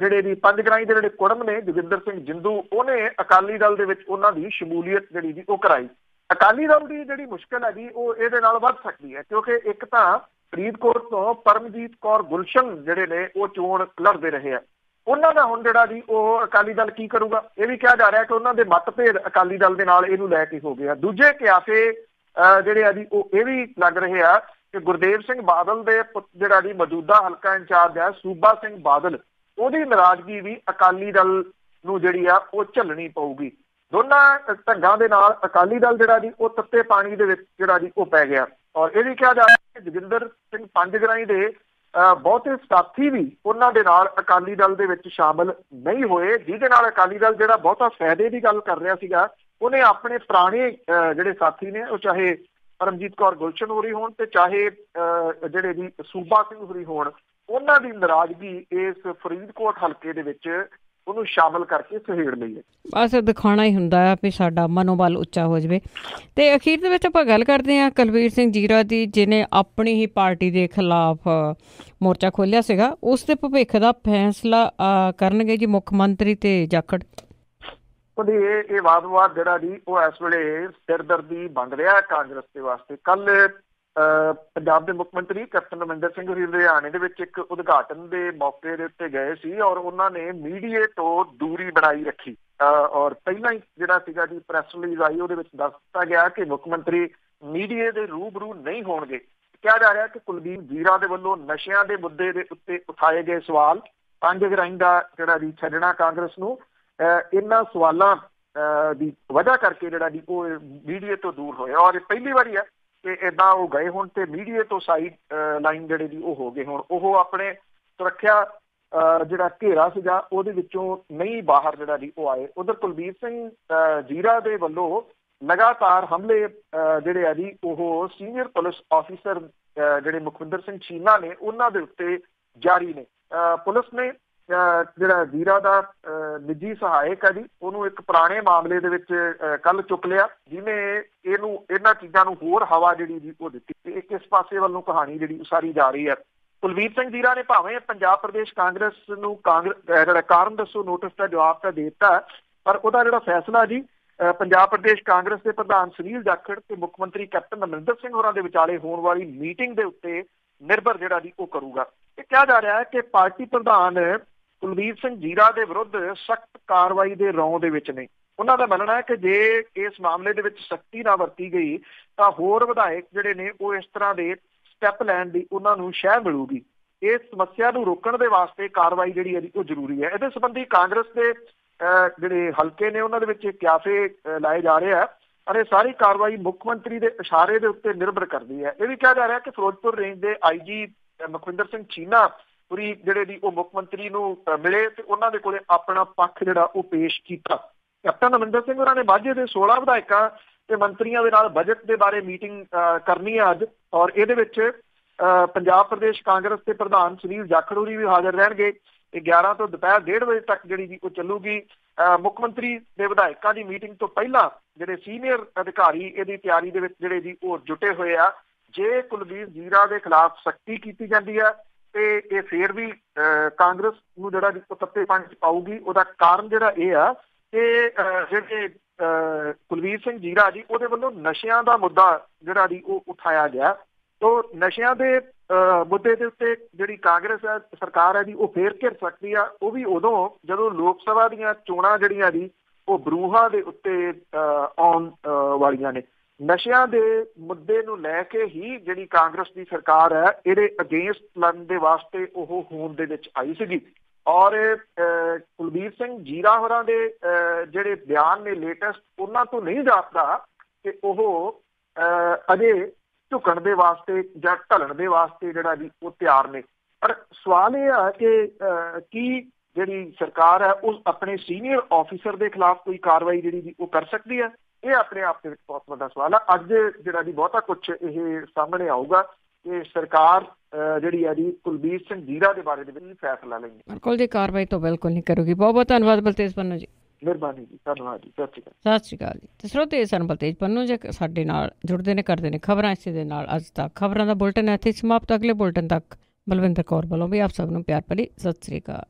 ਜਿਹੜੇ ਜੀ ਪੰਜਗਰਾਈ ਦੇ ਜਿਹੜੇ ਕੁੜਮ ਨੇ ਜੋਗਿੰਦਰ ਸਿੰਘ ਜਿੰਦੂ, ਉਹਨੇ ਅਕਾਲੀ ਦਲ ਦੇ ਵਿੱਚ ਉਹਨਾਂ ਦੀ ਸ਼ਮੂਲੀਅਤ ਜਿਹੜੀ ਜੀ ਉਹ ਕਰਾਈ। ਅਕਾਲੀ ਦਲ ਦੀ ਜਿਹੜੀ ਮੁਸ਼ਕਲ ਹੈ ਜੀ ਉਹ ਇਹਦੇ ਨਾਲ ਵੱਧ ਸਕਦੀ ਹੈ, ਕਿਉਂਕਿ ਇੱਕ ਤਾਂ ਫਰੀਦਕੋਟ ਤੋਂ ਪਰਮਜੀਤ ਕੌਰ ਗੁਲਸ਼ਨ ਜਿਹੜੇ ਨੇ ਉਹ ਚੋਣ ਲੜਦੇ ਰਹੇ ਆ। ਉਹਨਾਂ ਦਾ ਹੁਣ ਜਿਹੜਾ ਜੀ ਉਹ ਅਕਾਲੀ ਦਲ ਕੀ ਕਰੂਗਾ, ਇਹ ਵੀ ਕਿਹਾ ਜਾ ਰਿਹਾ ਕਿ ਉਹਨਾਂ ਦੇ ਮਤਭੇਦ ਅਕਾਲੀ ਦਲ ਦੇ ਨਾਲ ਇਹਨੂੰ ਲੈ ਕੇ ਹੋ ਗਿਆ। ਦੂਜੇ ਕਿਆਸੇ ਜਿਹੜੇ ਆ ਜੀ ਉਹ ਇਹ ਵੀ ਲੱਗ ਰਹੇ ਆ ਕਿ ਗੁਰਦੇਵ ਸਿੰਘ ਬਾਦਲ ਦੇ ਜਿਹੜਾ ਜੀ ਮੌਜੂਦਾ ਹਲਕਾ ਇੰਚਾਰਜ ਹੈ ਸੂਬਾ ਸਿੰਘ ਬਾਦਲ, ਉਹਦੀ ਨਾਰਾਜ਼ਗੀ ਵੀ ਅਕਾਲੀ ਦਲ ਨੂੰ ਜਿਹੜੀ ਆ ਉਹ ਝੱਲਣੀ ਪਊਗੀ। ਦੋਨਾਂ ਢੰਗਾਂ ਦੇ ਨਾਲ ਅਕਾਲੀ ਦਲ ਜਿਹੜਾ ਜੀ ਉਹ ਤੱਤੇ ਪਾਣੀ ਦੇ ਵਿੱਚ ਜਿਹੜਾ ਜੀ ਉਹ ਪੈ ਗਿਆ। ਔਰ ਇਹ ਵੀ ਕਿਹਾ ਜਾ ਰਿਹਾ ਕਿ ਜੋਗਿੰਦਰ ਸਿੰਘ ਪੰਜਗਰਾਈ ਦੇ ਬਹੁਤੇ ਸਾਥੀ ਵੀ ਉਹਨਾਂ ਦੇ ਨਾਲ ਅਕਾਲੀ ਦਲ ਦੇ ਵਿੱਚ ਸ਼ਾਮਲ ਨਹੀਂ ਹੋਏ, ਜਿਹਦੇ ਨਾਲ ਅਕਾਲੀ ਦਲ ਜਿਹੜਾ ਬਹੁਤਾ ਫਾਇਦੇ ਦੀ ਗੱਲ ਕਰ ਰਿਹਾ ਸੀਗਾ, ਉਹਨੇ ਆਪਣੇ ਪੁਰਾਣੇ ਜਿਹੜੇ ਸਾਥੀ ਨੇ ਉਹ ਚਾਹੇ ਪਰਮਜੀਤ ਕੌਰ ਗੁਲਸ਼ਨ ਹੋਰੀ ਹੋਣ ਤੇ ਚਾਹੇ ਜਿਹੜੇ ਵੀ ਸੂਬਾ ਸਿੰਘ ਹੋਰੀ ਹੋਣ, ਉਹਨਾਂ ਦੀ ਨਾਰਾਜ਼ਗੀ ਇਸ ਫਰੀਦਕੋਟ ਹਲਕੇ ਦੇ ਵਿੱਚ ਉਹਨੂੰ ਸ਼ਾਮਲ ਕਰਕੇ ਸਹੇੜ ਲਈ ਹੈ। ਬਸ ਦਿਖਾਉਣਾ ਹੀ ਹੁੰਦਾ ਆ ਵੀ ਸਾਡਾ ਮਨੋਬਲ ਉੱਚਾ ਹੋ ਜਾਵੇ। ਤੇ ਅਖੀਰ ਦੇ ਵਿੱਚ ਆਪਾਂ ਗੱਲ ਕਰਦੇ ਹਾਂ ਕੁਲਬੀਰ ਸਿੰਘ ਜ਼ੀਰਾ ਦੀ, ਜਿਹਨੇ ਆਪਣੀ ਹੀ ਪਾਰਟੀ ਦੇ ਖਿਲਾਫ ਮੋਰਚਾ ਖੋਲ੍ਹਿਆ ਸੀਗਾ। ਉਸ ਦੇ ਭਵਿੱਖ ਦਾ ਫੈਸਲਾ ਕਰਨਗੇ ਜੀ ਮੁੱਖ ਮੰਤਰੀ ਤੇ ਜਾਖੜ। ਉਹਦੀ ਇਹ ਵਾਦ-ਵਿਵਾਦ ਜਿਹੜਾ ਜੀ ਉਹ ਇਸ ਵੇਲੇ ਸਿਰਦਰਦੀ ਬਣ ਰਿਹਾ ਕਾਂਗਰਸ ਦੇ ਵਾਸਤੇ। ਕੱਲ ਪੰਜਾਬ ਦੇ ਮੁੱਖ ਮੰਤਰੀ ਕੈਪਟਨ ਅਮਰਿੰਦਰ ਸਿੰਘ ਲੁਧਿਆਣੇ ਦੇ ਵਿੱਚ ਇੱਕ ਉਦਘਾਟਨ ਦੇ ਮੌਕੇ ਦੇ ਉੱਤੇ ਗਏ ਸੀ, ਔਰ ਉਹਨਾਂ ਨੇ ਮੀਡੀਏ ਤੋਂ ਦੂਰੀ ਬਣਾਈ ਰੱਖੀ। ਔਰ ਪਹਿਲਾਂ ਹੀ ਜਿਹੜਾ ਸੀਗਾ ਜੀ ਪ੍ਰੈਸ ਰਿਲੀਜ਼ ਆਈ, ਉਹਦੇ ਵਿੱਚ ਦੱਸ ਦਿੱਤਾ ਗਿਆ ਕਿ ਮੁੱਖ ਮੰਤਰੀ ਮੀਡੀਏ ਦੇ ਰੂਬਰੂ ਨਹੀਂ ਹੋਣਗੇ। ਕਿਹਾ ਜਾ ਰਿਹਾ ਕਿ ਕੁਲਬੀਰ ਜ਼ੀਰਾ ਦੇ ਵੱਲੋਂ ਨਸ਼ਿਆਂ ਦੇ ਮੁੱਦੇ ਦੇ ਉੱਤੇ ਉਠਾਏ ਗਏ ਸਵਾਲ, ਪੰਜਗਰਾਈ ਦਾ ਜਿਹੜਾ ਜੀ ਛੱਡਣਾ ਕਾਂਗਰਸ ਨੂੰ, ਇਹਨਾਂ ਸਵਾਲਾਂ ਦੀ ਵਜ੍ਹਾ ਕਰਕੇ ਜਿਹੜਾ ਜੀ ਉਹ ਮੀਡੀਏ ਤੋਂ ਦੂਰ ਹੋਇਆ। ਔਰ ਪਹਿਲੀ ਵਾਰੀ ਹੈ ਕਿ ਏਦਾਂ ਉਹ ਗਏ ਹੁਣ ਤੇ ਮੀਡੀਆ ਤੋਂ ਸਾਈਡ ਲਾਈਨ ਜਿਹੜੇ ਜੀ ਉਹ ਹੋ ਗਏ। ਹੁਣ ਉਹ ਆਪਣੇ ਸੁਰੱਖਿਆ ਜਿਹੜਾ ਘੇਰਾ ਸੀਗਾ ਉਹਦੇ ਵਿੱਚੋਂ ਨਹੀਂ ਬਾਹਰ ਜਿਹੜਾ ਜੀ ਉਹ ਆਏ। ਉਧਰ ਕੁਲਬੀਰ ਸਿੰਘ ਜ਼ੀਰਾ ਦੇ ਵੱਲੋਂ ਲਗਾਤਾਰ ਹਮਲੇ ਜਿਹੜੇ ਆ ਜੀ ਉਹ ਸੀਨੀਅਰ ਪੁਲਿਸ ਆਫੀਸਰ ਜਿਹੜੇ ਮੁਖਵਿੰਦਰ ਸਿੰਘ ਚੀਨਾ ਨੇ ਉਹਨਾਂ ਦੇ ਉੱਤੇ ਜਾਰੀ ਨੇ। ਪੁਲਿਸ ਨੇ ਜਿਹੜਾ ਜ਼ੀਰਾ ਦਾ ਨਿੱਜੀ ਸਹਾਇਕ ਹੈ ਜੀ ਉਹਨੂੰ ਇੱਕ ਪੁਰਾਣੇ ਮਾਮਲੇ ਦੇ ਵਿੱਚ ਕੱਲ ਚੁੱਕ ਲਿਆ, ਜਿਹਨੇ ਇਹਨਾਂ ਚੀਜ਼ਾਂ ਨੂੰ ਹੋਰ ਹਵਾ ਜਿਹੜੀ ਜੀ ਉਹ ਦਿੱਤੀ। ਇਹ ਕਿਸ ਪਾਸੇ ਵੱਲੋਂ ਕਹਾਣੀ ਜਿਹੜੀ ਉਸਾਰੀ ਜਾ ਰਹੀ ਹੈ। ਕੁਲਬੀਰ ਸਿੰਘ ਜ਼ੀਰਾ ਨੇ ਭਾਵੇਂ ਪੰਜਾਬ ਪ੍ਰਦੇਸ਼ ਕਾਂਗਰਸ ਨੂੰ ਜਿਹੜਾ ਕਾਰਨ ਦੱਸੋ ਨੋਟਿਸ ਦਾ ਜਵਾਬ ਤਾਂ ਦੇ ਦਿੱਤਾ, ਪਰ ਉਹਦਾ ਜਿਹੜਾ ਫੈਸਲਾ ਜੀ ਪੰਜਾਬ ਪ੍ਰਦੇਸ਼ ਕਾਂਗਰਸ ਦੇ ਪ੍ਰਧਾਨ ਸੁਨੀਲ ਜਾਖੜ ਤੇ ਮੁੱਖ ਮੰਤਰੀ ਕੈਪਟਨ ਅਮਰਿੰਦਰ ਸਿੰਘ ਹੋਰਾਂ ਦੇ ਵਿਚਾਲੇ ਹੋਣ ਵਾਲੀ ਮੀਟਿੰਗ ਦੇ ਉੱਤੇ ਨਿਰਭਰ ਜਿਹੜਾ ਜੀ ਉਹ ਕਰੂਗਾ। ਇਹ ਕਿਹਾ ਜਾ ਰਿਹਾ ਹੈ ਕਿ ਪਾਰਟੀ ਪ੍ਰਧਾਨ ਕੁਲਬੀਰ ਸਿੰਘ ਜੀਰਾ ਦੇ ਵਿਰੁੱਧ ਸਖਤ ਕਾਰਵਾਈ ਦੇ ਰੌਂ ਦੇ ਵਿੱਚ ਨੇ। ਉਹਨਾਂ ਦਾ ਮੰਨਣਾ ਹੈ ਕਿ ਜੇ ਇਸ ਮਾਮਲੇ ਦੇ ਵਿੱਚ ਸਖਤੀ ਨਾ ਵਰਤੀ ਗਈ ਤਾਂ ਹੋਰ ਵਿਧਾਇਕ ਜਿਹੜੇ ਨੇ ਉਹ ਇਸ ਤਰ੍ਹਾਂ ਦੇ ਸਟੈਪ ਲੈਣ ਦੀ ਉਹਨਾਂ ਨੂੰ ਸ਼ਹਿ ਮਿਲੂਗੀ। ਇਸ ਸਮੱਸਿਆ ਨੂੰ ਰੋਕਣ ਦੇ ਵਾਸਤੇ ਕਾਰਵਾਈ ਜਿਹੜੀ ਹੈ ਉਹ ਜ਼ਰੂਰੀ ਹੈ। ਇਹਦੇ ਸੰਬੰਧੀ ਕਾਂਗਰਸ ਦੇ ਜਿਹੜੇ ਹਲਕੇ ਨੇ ਉਹਨਾਂ ਦੇ ਵਿੱਚ ਕਿਆਫੇ ਲਾਏ ਜਾ ਰਹੇ ਆ ਅਤੇ ਸਾਰੀ ਕਾਰਵਾਈ ਮੁੱਖ ਮੰਤਰੀ ਦੇ ਇਸ਼ਾਰੇ ਦੇ ਉੱਤੇ ਨਿਰਭਰ ਕਰਦੀ ਹੈ। ਇਹ ਵੀ ਕਿਹਾ ਜਾ ਰਿਹਾ ਕਿ ਫਿਰੋਜ਼ਪੁਰ ਰੇਂਜ ਦੇ IG ਮੁਖਵਿੰਦਰ ਸਿੰਘ ਚੀਨਾ ਪੁਰੀ ਜਿਹੜੇ ਦੀ ਉਹ ਮੁੱਖ ਮੰਤਰੀ ਨੂੰ ਮਿਲੇ ਤੇ ਉਹਨਾਂ ਦੇ ਕੋਲੇ ਆਪਣਾ ਪੱਖ ਜਿਹੜਾ ਉਹ ਪੇਸ਼ ਕੀਤਾ। ਕੈਪਟਨ ਅਮਰਿੰਦਰ ਸਿੰਘ ਹੋਰਾਂ ਨੇ ਮਾਝੇ ਦੇ 16 ਵਿਧਾਇਕਾਂ ਤੇ ਮੰਤਰੀਆਂ ਦੇ ਨਾਲ ਬਜਟ ਦੇ ਬਾਰੇ ਮੀਟਿੰਗ ਕਰਨੀ ਹੈ ਅੱਜ, ਔਰ ਇਹਦੇ ਵਿੱਚ ਪੰਜਾਬ ਪ੍ਰਦੇਸ਼ ਕਾਂਗਰਸ ਦੇ ਪ੍ਰਧਾਨ ਸੁਨੀਲ ਜਾਖੜ ਹੋਰੀ ਵੀ ਹਾਜ਼ਰ ਰਹਿਣਗੇ। ਇਹ 11 ਤੋਂ ਦੁਪਹਿਰ 1:30 ਵਜੇ ਤੱਕ ਜਿਹੜੀ ਦੀ ਉਹ ਚੱਲੂਗੀ। ਮੁੱਖ ਮੰਤਰੀ ਦੇ ਵਿਧਾਇਕਾਂ ਦੀ ਮੀਟਿੰਗ ਤੋਂ ਪਹਿਲਾਂ ਜਿਹੜੇ ਸੀਨੀਅਰ ਅਧਿਕਾਰੀ ਇਹਦੀ ਤਿਆਰੀ ਦੇ ਵਿੱਚ ਜਿਹੜੇ ਦੀ ਉਹ ਜੁਟੇ ਹੋਏ ਆ। ਜੇ ਕੁਲਬੀਰ ਜੀਰਾ ਦੇ ਖਿਲਾਫ ਸਖਤੀ ਕੀਤੀ ਜਾਂਦੀ ਹੈ ਤੇ ਇਹ ਫੇਰ ਵੀ ਕਾਂਗਰਸ ਨੂੰ ਜਿਹੜਾ ਤੱਤੇ ਪਾਣੀ ਚ ਪਾਊਗੀ। ਉਹਦਾ ਕਾਰਨ ਜਿਹੜਾ ਇਹ ਆ ਕਿ ਜਿਹੜੇ ਕੁਲਬੀਰ ਸਿੰਘ ਜੀਰਾ ਜੀ ਉਹਦੇ ਵੱਲੋਂ ਨਸ਼ਿਆਂ ਦਾ ਮੁੱਦਾ ਜਿਹੜਾ ਦੀ ਉਹ ਉਠਾਇਆ ਗਿਆ। ਤੋ ਨਸ਼ਿਆਂ ਦੇ ਮੁੱਦੇ ਦੇ ਉੱਤੇ ਜਿਹੜੀ ਕਾਂਗਰਸ ਹੈ ਸਰਕਾਰ ਹੈ ਜੀ ਉਹ ਫੇਰ ਘਿਰ ਸਕਦੀ ਆ। ਉਹ ਵੀ ਉਦੋਂ ਜਦੋਂ ਲੋਕ ਸਭਾ ਦੀਆਂ ਚੋਣਾਂ ਜਿਹੜੀਆਂ ਜੀ ਉਹ ਬਰੂਹਾਂ ਦੇ ਉੱਤੇ ਆਉਣ ਵਾਲੀਆਂ ਨੇ। ਨਸ਼ਿਆਂ ਦੇ ਮੁੱਦੇ ਨੂੰ ਲੈ ਕੇ ਹੀ ਜਿਹੜੀ ਕਾਂਗਰਸ ਦੀ ਸਰਕਾਰ ਹੈ ਇਹਦੇ ਅਗੇਂਸਟ ਲੜਨ ਦੇ ਵਾਸਤੇ ਉਹ ਹੋਂਦ ਦੇ ਵਿੱਚ ਆਈ ਸੀਗੀ। ਔਰ ਕੁਲਬੀਰ ਸਿੰਘ ਜੀਰਾ ਹੋਰਾਂ ਦੇ ਜਿਹੜੇ ਬਿਆਨ ਨੇ ਲੇਟੈਸਟ ਉਹਨਾਂ ਤੋਂ ਨਹੀਂ ਜਾਪਦਾ ਕਿ ਉਹ ਅਜੇ ਝੁਕਣ ਦੇ ਵਾਸਤੇ ਜਾਂ ਢਲਣ ਦੇ ਵਾਸਤੇ ਜਿਹੜਾ ਜੀ ਉਹ ਤਿਆਰ ਨੇ। ਪਰ ਸਵਾਲ ਇਹ ਆ ਕਿ ਕੀ ਜਿਹੜੀ ਸਰਕਾਰ ਹੈ ਉਹ ਆਪਣੇ ਸੀਨੀਅਰ ਆਫੀਸਰ ਦੇ ਖਿਲਾਫ ਕੋਈ ਕਾਰਵਾਈ ਜਿਹੜੀ ਜੀ ਉਹ ਕਰ ਸਕਦੀ ਹੈ? ਇਹ ਆਪਣੇ ਆਪ ਦੇ ਵਿੱਚ ਬਹੁਤ ਵੱਡਾ ਸਵਾਲ ਹੈ। ਅੱਜ ਜਿਹੜਾ ਜੀ ਬਹੁਤਾ ਕੁਛ ਇਹ ਸਾਹਮਣੇ ਆਊਗਾ ਕਿ ਸਰਕਾਰ ਜਿਹੜੀ ਹੈ ਜੀ ਕੁਲਬੀਰ ਸਿੰਘ ਜੀਰਾ ਦੇ ਬਾਰੇ ਦੇ ਵਿੱਚ ਫੈਸਲਾ ਲੈਂਦੀ। ਬਿਲਕੁਲ ਜੀ, ਕਾਰਵਾਈ ਤਾਂ ਬਿਲਕੁਲ ਨਹੀਂ ਕਰੂਗੀ। ਬਹੁਤ ਬਹੁਤ ਧੰਨਵਾਦ ਬਲਤੇਜ ਪੰਨੂ ਜੀ। ਮਿਹਰਬਾਨੀ ਜੀ, ਧੰਨਵਾਦ ਜੀ, ਸਤਿ ਸ਼੍ਰੀ ਅਕਾਲ। ਸਤਿ ਸ਼੍ਰੀ ਅਕਾਲ ਜੀ। ਤੇ ਸਰੋਤੇ ਸਨ ਬਲਤੇਜ ਪੰਨੂ ਜੀ ਸਾਡੇ ਨਾਲ ਜੁੜਦੇ ਨੇ, ਕਰਦੇ ਨੇ ਖਬਰਾਂ ਇਸੇ ਦੇ ਨਾਲ। ਅੱਜ ਤੱਕ ਖਬਰਾਂ ਦਾ ਬੁਲਟਨ ਇੱਥੇ ਸਮਾਪਤ। ਅਗਲੇ ਬੁਲਟਨ ਤੱਕ ਬਲਵਿੰਦਰ ਕੌਰ ਵੱਲੋਂ ਵੀ ਆਪ ਸਭ ਨੂੰ ਪਿਆਰ ਭਰੀ ਸਤਿ ਸ਼੍ਰੀ ਅਕਾਲ।